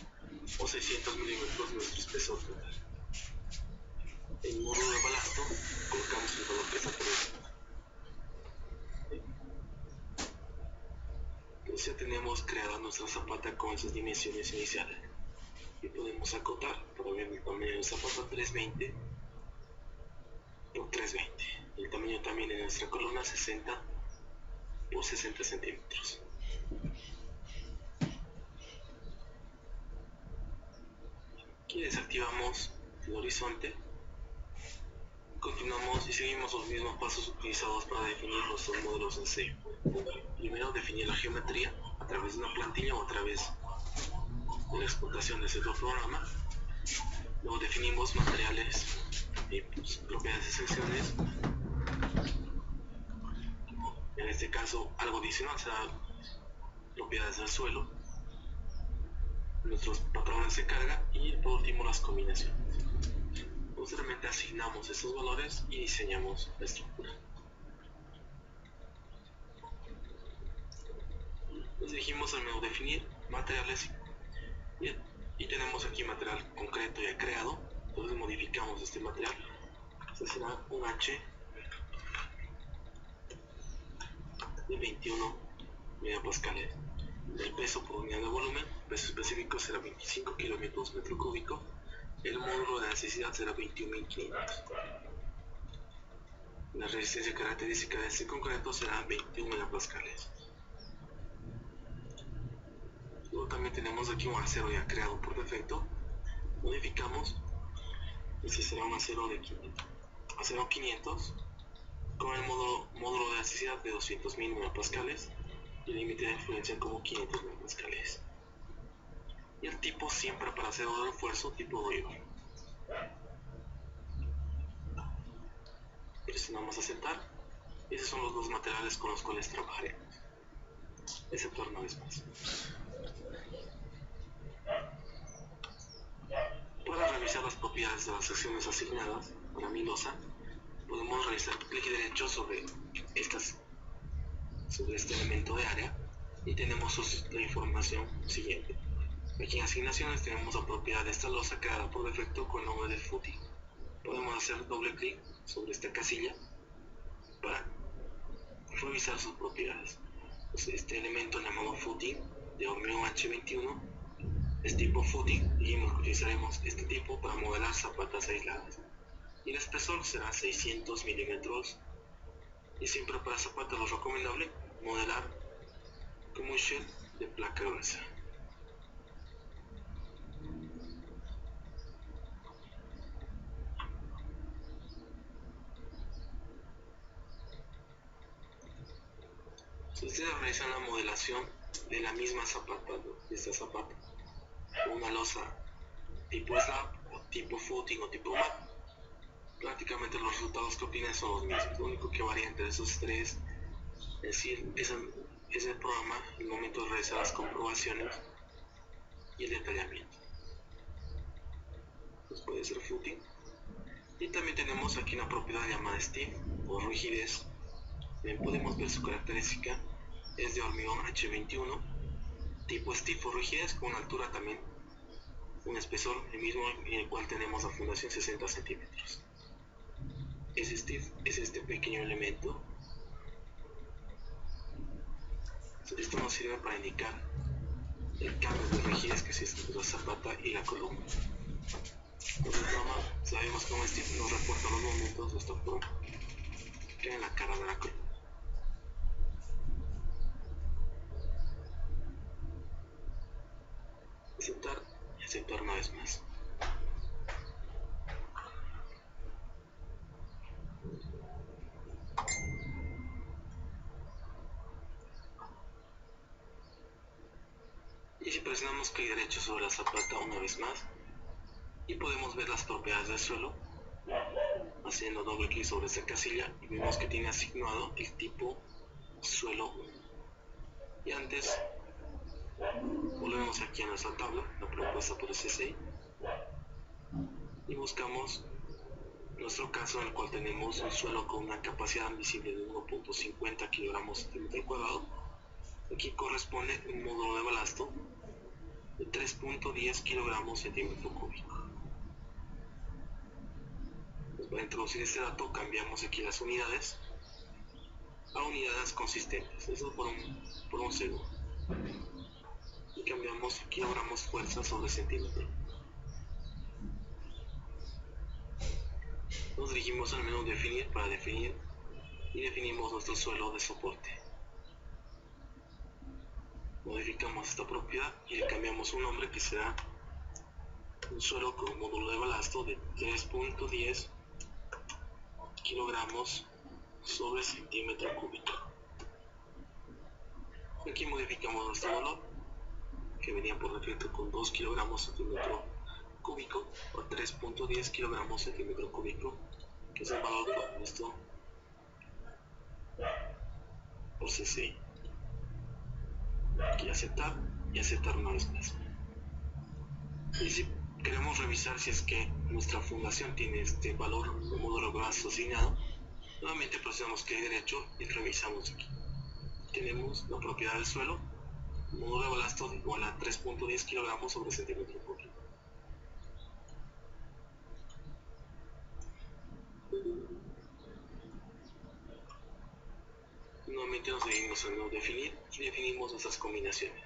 o 600 milímetros nuestro espesor total. En el módulo de balasto colocamos el valor que está por encima. Entonces ya tenemos creada nuestra zapata con esas dimensiones iniciales. Y podemos acotar para ver el tamaño de la zapata 320 por 320. El tamaño también de nuestra columna 60 por 60 centímetros. Aquí desactivamos el horizonte. Continuamos y seguimos los mismos pasos utilizados para definir nuestros modelos en C. Primero definir la geometría a través de una plantilla o a través de la explotación de cierto programa. Luego definimos materiales y propiedades esenciales. En este caso algo adicional será propiedades del suelo, nuestros patrones de carga y por último las combinaciones. Posteriormente asignamos estos valores y diseñamos la estructura. Nos dirigimos al menú definir materiales y tenemos aquí material concreto ya creado. Entonces modificamos este material. Este será un H de 21 megapascales. El peso por unidad de volumen, peso específico será 25 kilómetros metro cúbico. El módulo de necesidad será 21.500. La resistencia característica de este concreto será 21 megapascales. Luego también tenemos aquí un acero ya creado por defecto. Modificamos. Este será un acero de 500 con el módulo de necesidad de 200.000 megapascales y el límite de influencia como 500 megapascales. y el tipo siempre para hacer un refuerzo tipo river. Presionamos aceptar. Esos son los dos materiales con los cuales trabajaremos. Exceptuar una vez más. Para revisar las propiedades de las secciones asignadas para mi losa, podemos realizar clic derecho sobre este elemento de área y tenemos la información siguiente. Aquí en asignaciones tenemos la propiedad de esta losa creada por defecto con el nombre de footing. Podemos hacer doble clic sobre esta casilla para revisar sus propiedades. Entonces, este elemento llamado footing de hormigón H21 es tipo footing y utilizaremos este tipo para modelar zapatas aisladas. Y el espesor será 600 milímetros y siempre para zapatas lo recomendable modelar como un shell de placa gruesa. Si ustedes realizan la modelación de la misma zapata, de esta zapata, una losa tipo slab, o tipo footing o tipo mat, prácticamente los resultados que obtienen son los mismos. Lo único que varía entre esos tres es el programa, el momento de realizar las comprobaciones y el detallamiento. Pues puede ser footing. Y también tenemos aquí una propiedad llamada stiff o rigidez. Bien, podemos ver su característica. Es de hormigón H21, tipo stiff o rigidez, con una altura también, un espesor, el mismo en el cual tenemos la fundación 60 centímetros. Ese stiff es este pequeño elemento. Esto nos sirve para indicar el cambio de rigidez que existe entre la zapata y la columna. Por el programa sabemos que un stiff nos reporta los momentos de esta forma, que en la cara de la columna. Aceptar y aceptar una vez más. Y si presionamos clic derecho sobre la zapata una vez más, y podemos ver las propiedades del suelo, haciendo doble clic sobre esta casilla, y vemos que tiene asignado el tipo suelo 1. Y antes, volvemos aquí a nuestra tabla, la propuesta por SSI, y buscamos nuestro caso en el cual tenemos un suelo con una capacidad admisible de 1.50 kg/m². Aquí corresponde un módulo de balasto de 3.10 kg/cm3. Pues para introducir este dato cambiamos aquí las unidades a unidades consistentes, eso por un segundo. Y cambiamos kilogramos fuerza sobre centímetro. Nos dirigimos al menú definir para definir y definimos nuestro suelo de soporte. Modificamos esta propiedad y le cambiamos un nombre que será un suelo con módulo de balasto de 3.10 kg/cm3. Aquí modificamos nuestro valor, que venía por defecto con 2 kg/cm3 o 3.10 kg/cm3, que es el valor propuesto por CCI. Aquí aceptar y aceptar una vez más. Y si queremos revisar si es que nuestra fundación tiene este valor de módulo de balasto asignado, nuevamente presionamos clic derecho y revisamos aquí. Tenemos la propiedad del suelo, módulo de balasto igual a 3.10 kg/cm3. Nuevamente nos dirigimos al menú definir y definimos nuestras combinaciones.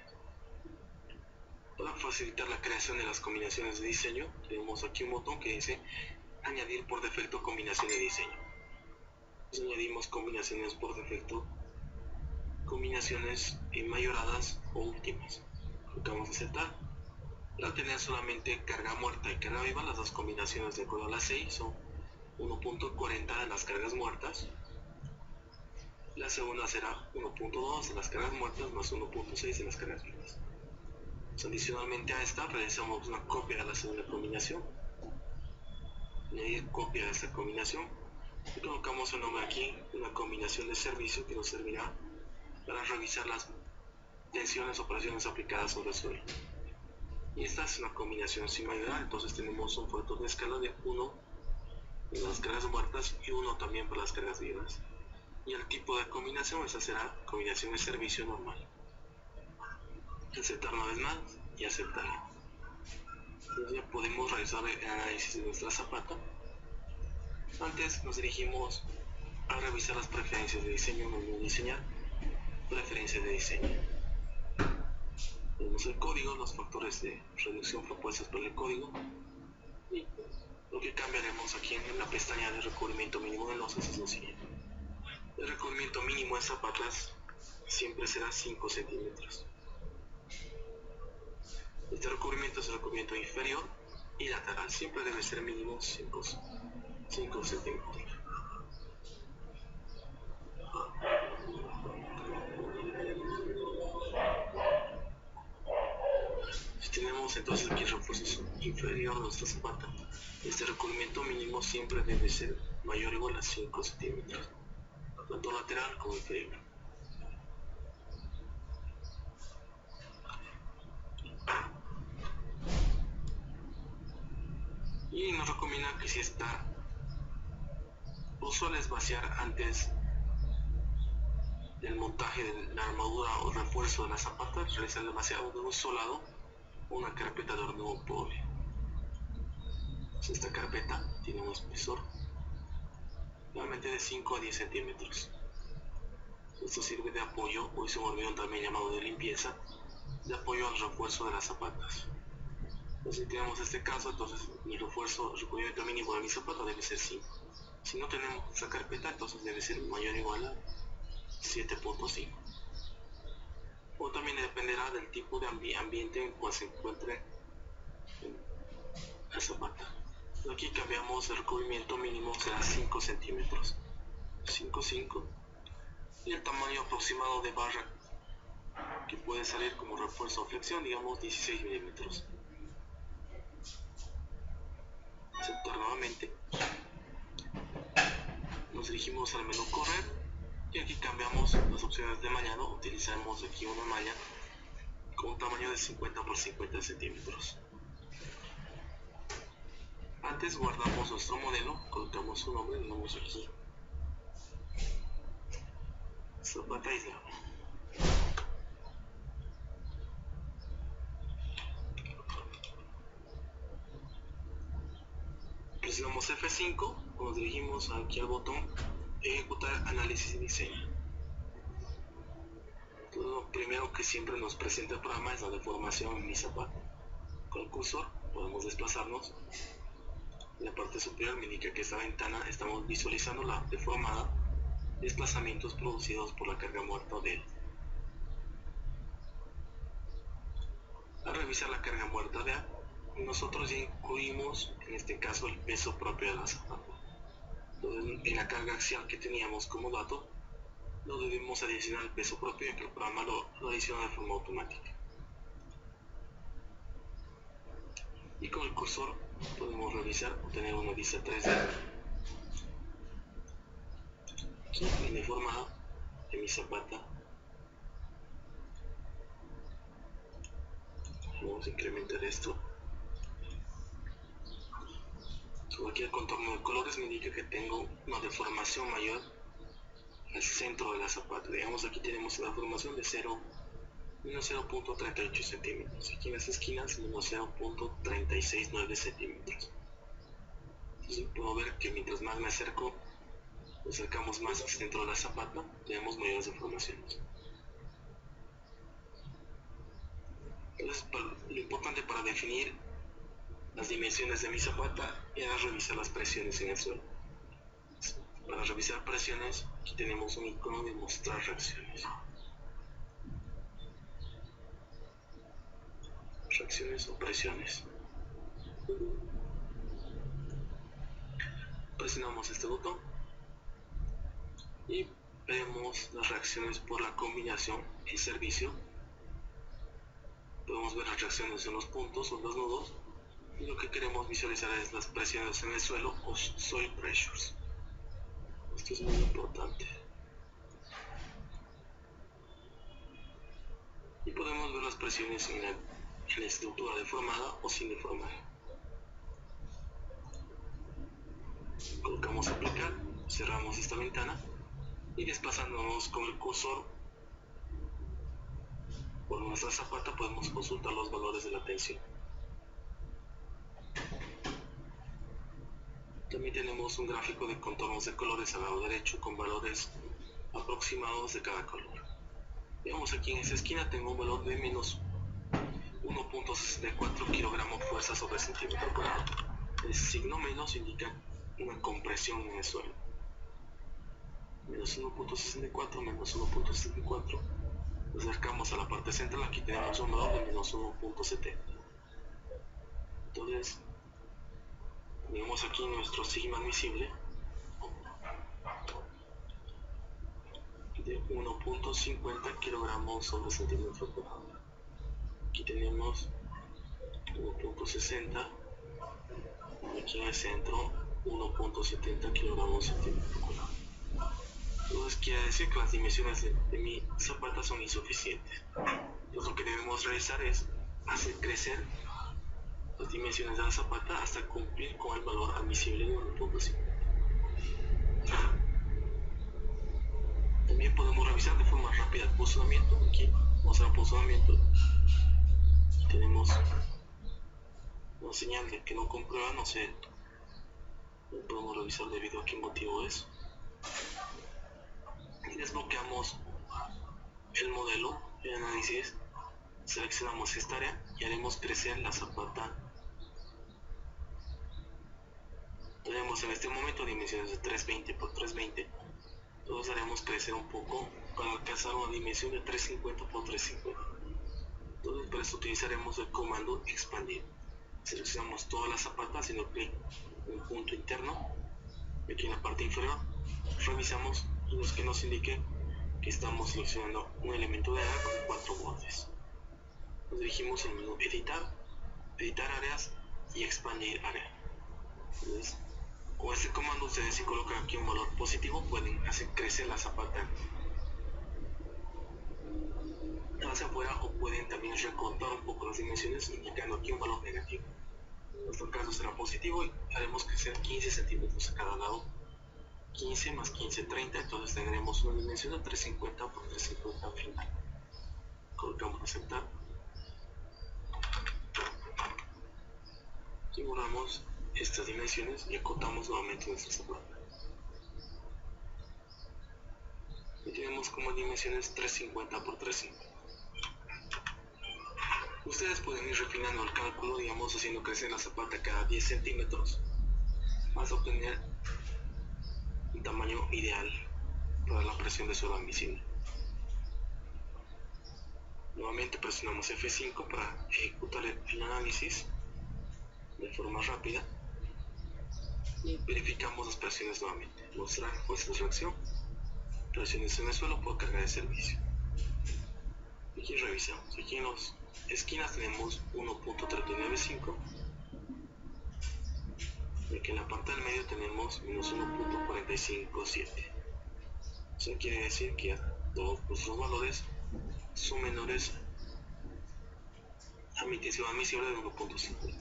Para facilitar la creación de las combinaciones de diseño, tenemos aquí un botón que dice añadir por defecto combinación de diseño. Entonces añadimos combinaciones por defecto, combinaciones mayoradas o últimas. Clicamos aceptar. Al tener solamente carga muerta y carga viva, las dos combinaciones de acuerdo a la 6 son 1.40 de las cargas muertas. La segunda será 1.2 de las cargas muertas más 1.6 de las cargas vivas. Adicionalmente a esta, realizamos una copia de la segunda combinación, añadir copia de esta combinación y colocamos el nombre aquí, una combinación de servicio que nos servirá para revisar las tensiones o presiones aplicadas sobre el suelo. Y esta es una combinación sin mayoría, entonces tenemos un factor de escala de 1 para las cargas muertas y 1 también para las cargas vivas. Y el tipo de combinación, esa será combinación de servicio normal. Aceptar una vez más y aceptar. Entonces ya podemos realizar el análisis de nuestra zapata. Antes nos dirigimos a revisar las preferencias de diseño, menú diseñar, preferencias de diseño. Tenemos el código, los factores de reducción propuestos por el código y lo que cambiaremos aquí en la pestaña de recubrimiento mínimo de losas es lo siguiente. El recubrimiento mínimo de zapatas siempre será 5 centímetros. Este recubrimiento es el recubrimiento inferior y lateral, siempre debe ser mínimo 5 centímetros. Si tenemos entonces aquí el refuerzo inferior de nuestra zapata, este recubrimiento mínimo siempre debe ser mayor o igual a 5 centímetros, tanto lateral como inferior. Y nos recomienda que si está usual es vaciar antes del montaje de la armadura o refuerzo de la zapata, realizar el vaciado de un solado o una carpeta de hormigón pobre. Esta carpeta tiene un espesor nuevamente de 5 a 10 centímetros. Esto sirve de apoyo, o es un hormigón también llamado de limpieza, de apoyo al refuerzo de las zapatas. Entonces, si tenemos este caso, entonces mi refuerzo, el recubrimiento mínimo de mi zapata debe ser 5. Si no tenemos esa carpeta, entonces debe ser mayor o igual a 7.5. O también dependerá del tipo de ambiente en el cual se encuentre la zapata. Aquí cambiamos el recubrimiento mínimo, será 5 centímetros. 5. Y el tamaño aproximado de barra que puede salir como refuerzo o flexión, digamos 16 milímetros. Aceptar nuevamente. Nos dirigimos al menú correr y aquí cambiamos las opciones de mallado. Utilizamos aquí una malla con un tamaño de 50 por 50 centímetros. Antes guardamos nuestro modelo, colocamos su nombre, digamos aquí zapata isla. Presionamos F5, nos dirigimos aquí al botón ejecutar análisis y diseño. Entonces, lo primero que siempre nos presenta el programa es la deformación en mi zapato. Con el cursor podemos desplazarnos. En la parte superior me indica que esta ventana estamos visualizando la deformada, desplazamientos producidos por la carga muerta de él. Al revisar la carga muerta de A, nosotros ya incluimos en este caso el peso propio de la zapata. Entonces, en la carga axial que teníamos como dato, no debemos adicionar el peso propio, ya que el programa lo adiciona de forma automática. Y con el cursor podemos revisar o tener una vista 3D aquí bien deformada de mi zapata. Vamos a incrementar esto. Aquí el contorno de colores me indica que tengo una deformación mayor al centro de la zapata. Digamos, aquí tenemos una deformación de menos 0.38 centímetros. Aquí en las esquinas, menos 0.369 centímetros. Entonces puedo ver que mientras más me acerco, nos acercamos más al centro de la zapata, tenemos mayores deformaciones. Entonces, lo importante para definir las dimensiones de mi zapata era revisar las presiones en el suelo. Para revisar presiones, aquí tenemos un icono de mostrar reacciones. Reacciones o presiones. Presionamos este botón y vemos las reacciones por la combinación y servicio podemos ver las reacciones en los puntos o los nudos, y lo que queremos visualizar es las presiones en el suelo o soil pressures. Esto es muy importante. Y podemos ver las presiones en la estructura deformada o sin deformar. Colocamos aplicar, cerramos esta ventana y desplazándonos con el cursor por nuestra zapata podemos consultar los valores de la tensión. También tenemos un gráfico de contornos de colores al lado derecho con valores aproximados de cada color. Veamos aquí en esta esquina tengo un valor de menos 1.64 kilogramos fuerza sobre centímetro cuadrado. El signo menos indica una compresión en el suelo. Menos 1.64, menos 1.64. Nos acercamos a la parte central, aquí tenemos un valor de menos 1.70. Entonces, tenemos aquí nuestro sigma admisible de 1.50 kilogramos sobre centímetro cuadrado. Aquí tenemos 1.60 y aquí en el centro 1.70 kilogramos centímetro cuadrado. Entonces quiere decir que las dimensiones de mi zapata son insuficientes. Entonces lo que debemos realizar es hacer crecer las dimensiones de la zapata hasta cumplir con el valor admisible de 1.50. También podemos revisar de forma rápida el posicionamiento. Aquí vamos al posicionamiento. Tenemos una señal de que no comprueba, no sé, no podemos revisar debido a qué motivo es. Y desbloqueamos el modelo, el análisis, seleccionamos esta área y haremos crecer la zapata. Tenemos en este momento dimensiones de 320 por 320. Entonces haremos crecer un poco para alcanzar una dimensión de 350 por 350. Entonces para esto utilizaremos el comando expandir. Seleccionamos toda la zapata haciendo clic en un punto interno. Aquí en la parte inferior revisamos y que nos indique que estamos seleccionando un elemento de área con 4 bordes. Nos dirigimos en menú editar áreas y expandir área. Entonces, con este comando ustedes si colocan aquí un valor positivo pueden hacer crecer la zapata hacia afuera o pueden también recortar un poco las dimensiones indicando aquí un valor negativo. En nuestro caso será positivo y haremos crecer 15 centímetros a cada lado. 15 más 15, 30, entonces tendremos una dimensión de 350 por 350 al final. Colocamos aceptar. Y borramos estas dimensiones y acotamos nuevamente nuestra zapata. Y tenemos como dimensiones 350 por 350. Ustedes pueden ir refinando el cálculo, digamos, haciendo crecer la zapata cada 10 centímetros hasta obtener un tamaño ideal para la presión de suelo admisible. Nuevamente presionamos F5 para ejecutar el análisis de forma rápida y verificamos las presiones nuevamente. Mostrar nuestra reacción, presiones en el suelo por carga de servicio. Y aquí revisamos. Aquí en las esquinas tenemos 1.395 y aquí en la parte del medio tenemos menos 1.457. Eso quiere decir que todos nuestros valores son menores a mi tensión admisible de 1.50.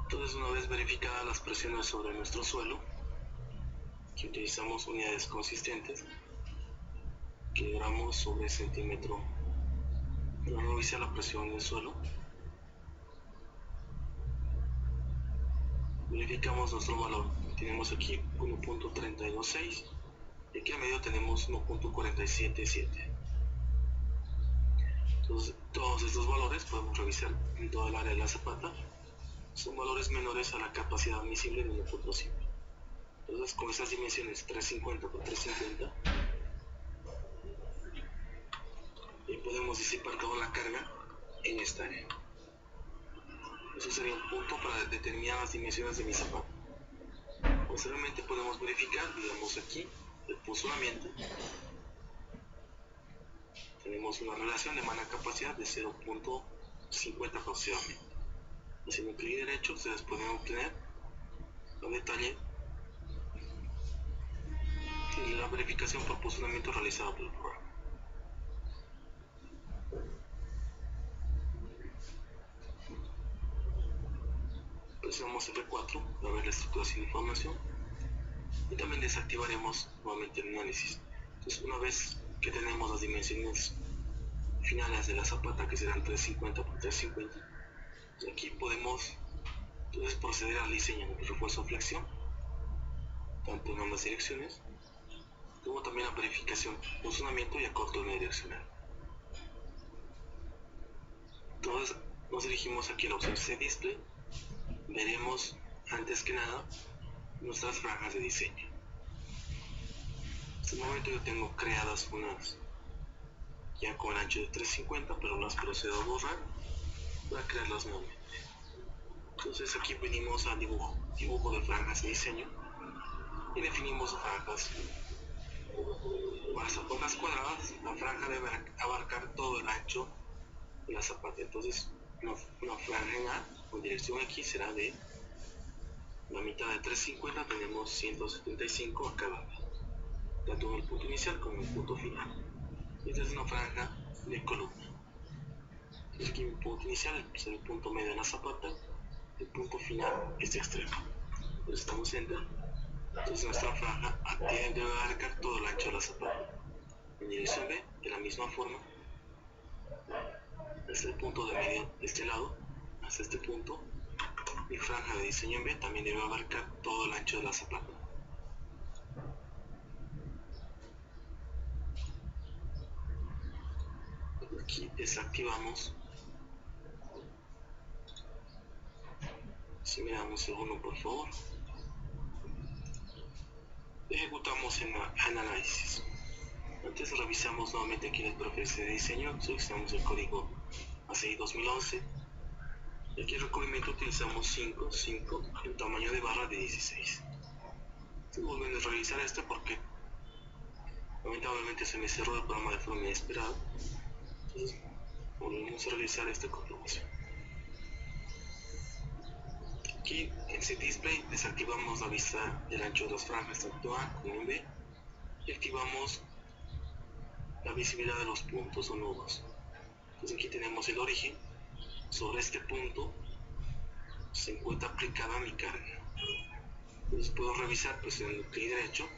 Entonces, una vez verificadas las presiones sobre nuestro suelo, que utilizamos unidades consistentes, que gramos sobre centímetro, para revisar la presión del suelo, verificamos nuestro valor. Tenemos aquí 1.326 y aquí a medio tenemos 1.477. Entonces, todos estos valores podemos revisar en toda el área de la zapata. Son valores menores a la capacidad admisible de 1.5. Entonces, con estas dimensiones 350 por 350, podemos disipar toda la carga en esta área. Eso sería un punto para determinar las dimensiones de mi zapata. Posteriormente podemos verificar, digamos aquí, el posicionamiento. tenemos una relación de mano capacidad de 0.50 aproximadamente. Haciendo clic derecho, ustedes pueden obtener a detalle la verificación por posicionamiento realizada por el programa. Presionamos F4 para ver la estructuración de información y también desactivaremos nuevamente el análisis. Entonces, una vez que tenemos las dimensiones finales de la zapata, que serán 350 por 350, pues aquí podemos entonces proceder al diseño de refuerzo o flexión, tanto en ambas direcciones, como también la verificación, posicionamiento y acorto unidireccional. Entonces nos dirigimos aquí a la opción C Display. Veremos antes que nada nuestras franjas de diseño. En este momento yo tengo creadas unas ya con el ancho de 350, pero las procedo a borrar para crearlas nuevamente. Entonces aquí venimos al dibujo de franjas de diseño y definimos franjas. Para zapatas cuadradas, la franja debe abarcar todo el ancho de la zapata. Entonces una franja en A con dirección X será de la mitad de 350, tenemos 175 a cada lado, tanto en el punto inicial como en el punto final. Esta es una franja de columna. Entonces aquí mi punto inicial es el punto medio de la zapata, el punto final es extremo. Entonces estamos en Enter. Entonces nuestra franja debe abarcar todo el ancho de la zapata. En dirección B, de la misma forma, desde el punto de medio de este lado hasta este punto, mi franja de diseño en B también debe abarcar todo el ancho de la zapata. Aquí desactivamos. Si me dan un segundo, por favor. Ejecutamos en análisis. Antes revisamos nuevamente aquí en el preferencia de diseño, seleccionamos el código ACI 2011 y aquí en recubrimiento utilizamos 5 y un tamaño de barra de 16. Estoy volviendo a revisar esto porque lamentablemente se me cerró el programa de forma inesperada. Entonces volvemos a realizar esta comprobación. Aquí en set display desactivamos la vista del ancho de las franjas tanto A como en B y activamos la visibilidad de los puntos o nudos. Entonces aquí tenemos el origen. Sobre este punto se encuentra aplicada mi carga. Entonces puedo revisar presionando clic derecho.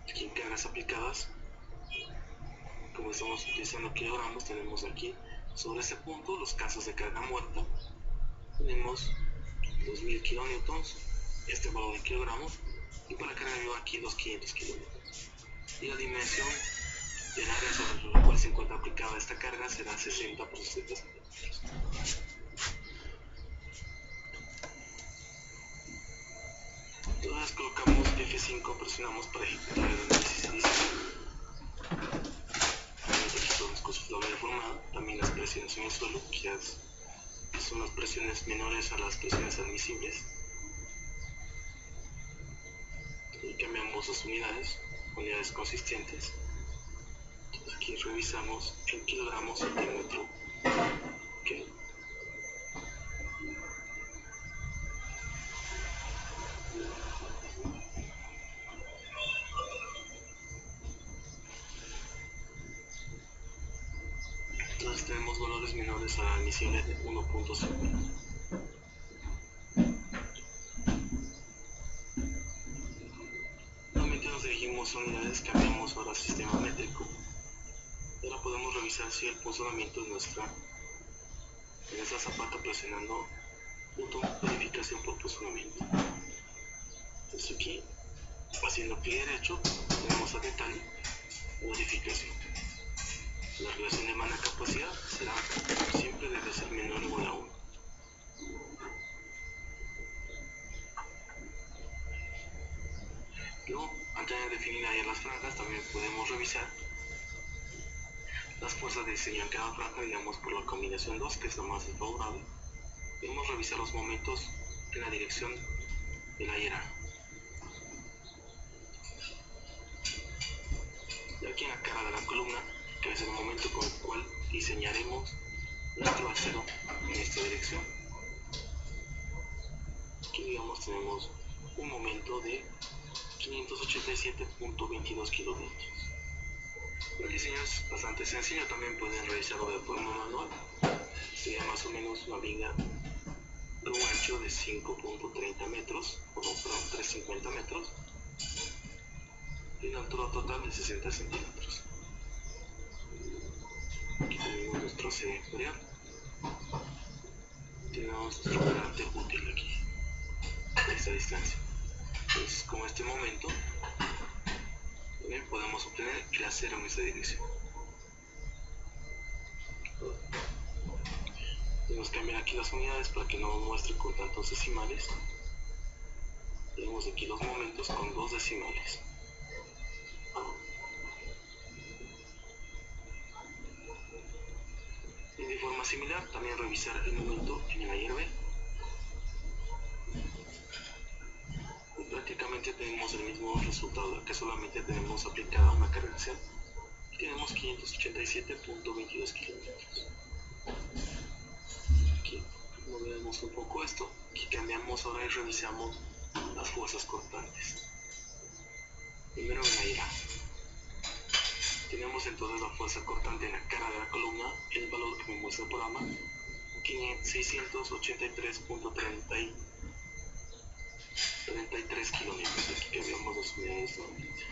Aquí en cargas aplicadas, como estamos utilizando kilogramos, tenemos aquí sobre este punto los casos de carga muerta. Tenemos 2000 kilonewtons, este valor en kilogramos, y para carga viva aquí los 500 kilonewtons. Y la dimensión del área sobre la cual se encuentra aplicada esta carga será 60 por 60 centímetros. Entonces colocamos F5, presionamos para ejecutar el análisis de diseño. Aquí podemos consultar la formada, también las presiones en el suelo, que son las presiones menores a las presiones admisibles. Y cambiamos las unidades consistentes. Entonces aquí revisamos en kilogramos centímetro. Okay. Entonces tenemos valores menores a la admisible de 1.5. Nuevamente nos dirigimos a unidades, cambiamos ahora sistema métrico. Ahora podemos revisar si el posicionamiento de nuestra zapata presionando botón verificación por posicionamiento. Entonces aquí, haciendo clic derecho, tenemos a detalle verificación. La relación de mano capacidad será siempre debe ser menor o igual a 1. Luego, antes de definir ahí las franjas, también podemos revisar las fuerzas de diseño en cada franja, digamos por la combinación 2, que es la más desfavorable. Podemos revisar los momentos en la dirección de la hierarquía. aquí en la cara de la columna, que es el momento con el cual diseñaremos nuestro acero en esta dirección. Aquí digamos tenemos un momento de 587.22 kilonewtons. El diseño es bastante sencillo, también pueden realizarlo de forma manual. Sería más o menos una viga de un ancho de 5.30 metros, perdón, 350 metros, y una altura total de 60 centímetros. Aquí tenemos nuestro acero imperial. Tenemos nuestro operante útil aquí, a esta distancia. Entonces, con este momento, podemos obtener el acero en esta dirección. Tenemos que cambiar aquí las unidades para que no muestre con tantos decimales. Tenemos aquí los momentos con 2 decimales. Y de forma similar, también revisar el momento en el ayer B. Y prácticamente tenemos el mismo resultado, que solamente tenemos aplicada una carga axial. Y tenemos 587.22 kilómetros. Aquí movemos un poco esto. Aquí cambiamos ahora y revisamos las fuerzas cortantes. Primero en ayer A. Tenemos entonces la fuerza cortante en la cara de la columna, el valor que me muestra el programa, 683.33 kilómetros. Aquí cambiamos las unidades nuevamente.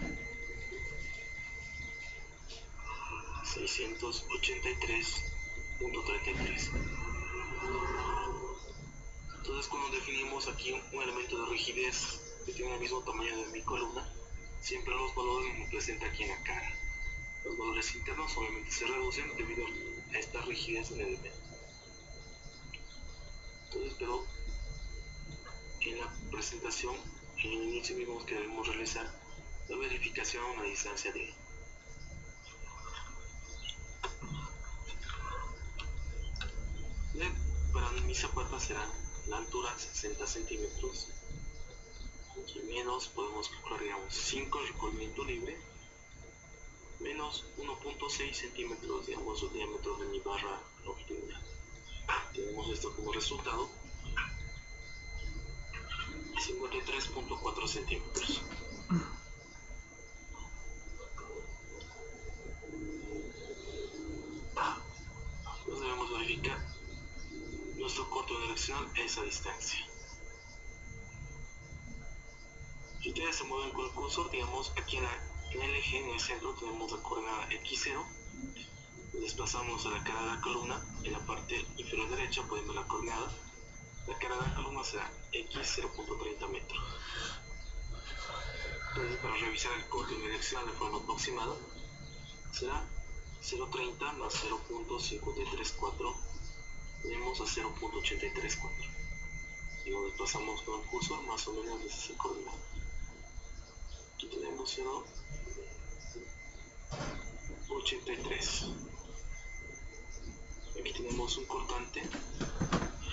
683.33. Entonces, cuando definimos aquí un elemento de rigidez que tiene el mismo tamaño de mi columna, siempre los valores me presentan aquí en la cara. Los valores internos obviamente se reducen debido a esta rigidez del elemento. Entonces, pero en la presentación, en el inicio vimos que debemos realizar la verificación a una distancia de para mi zapata será la altura 60 centímetros y menos podemos calcular, digamos, 5 el recubrimiento libre menos 1.6 centímetros, digamos, el diámetro de mi barra longitudinal. Tenemos esto como resultado 53.4 centímetros. Entonces debemos verificar nuestro corto direccional a esa distancia. Si ustedes se mueven con el cursor, digamos, aquí en el eje, en el centro, tenemos la coordenada x0. Desplazamos a la cara de la columna, en la parte inferior derecha pueden ver la coordenada. La cara de la columna será x 0.30 metros. Entonces, para revisar el corte direccional de forma aproximada, será 0.30 más 0.534, tenemos a 0.834. Y nos desplazamos con el cursor, más o menos desde esa coordenada. Aquí tenemos 0.83. Aquí tenemos un cortante.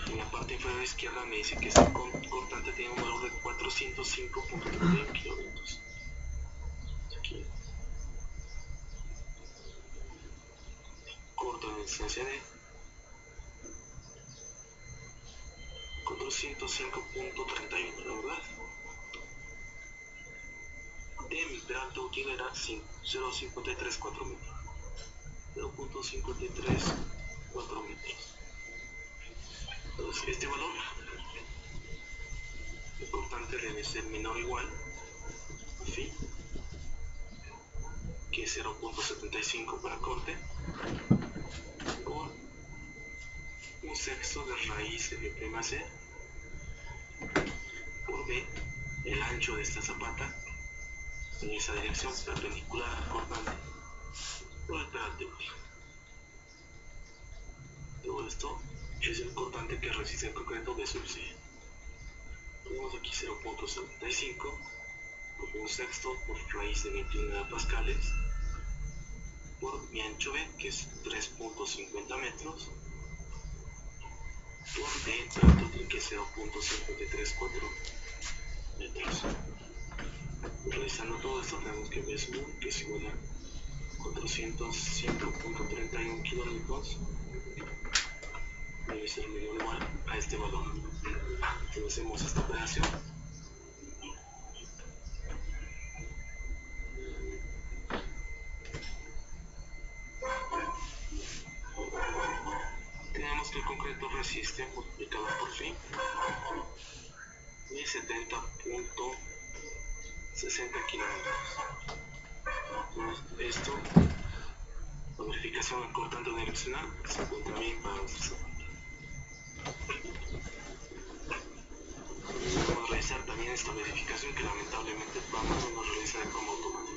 En la parte inferior izquierda me dice que este cortante tiene un valor de 405.31 kilómetros. Aquí corto la distancia de 405.31, ¿verdad? De mi peralte útil era 0.534 metros. 0.534 metros. Entonces, este valor importante debe ser menor o igual a phi, que es 0.75 para corte, por un sexto de raíz de B'(c) por B, el ancho de esta zapata en esa dirección perpendicular al cortante por el peralte útil. Todo esto es el cortante que resiste el concreto B sub C. Tenemos aquí 0.75 por un sexto por raíz de 21 pascales por mi ancho B, que es 3.50 metros, por D, que es 0.534 metros. Realizando todo esto tenemos que B sub 1, que es igual a 405.31 kilonewtons debe ser menor a este valor. Entonces hacemos esta operación. Tenemos que el concreto resiste multiplicado por phi de 70.60 kilómetros. Entonces esto, la verificación al cortante direccional se encuentra bien para nuestro zapato. Vamos a realizar también esta verificación que lamentablemente vamos a realizar de forma automática.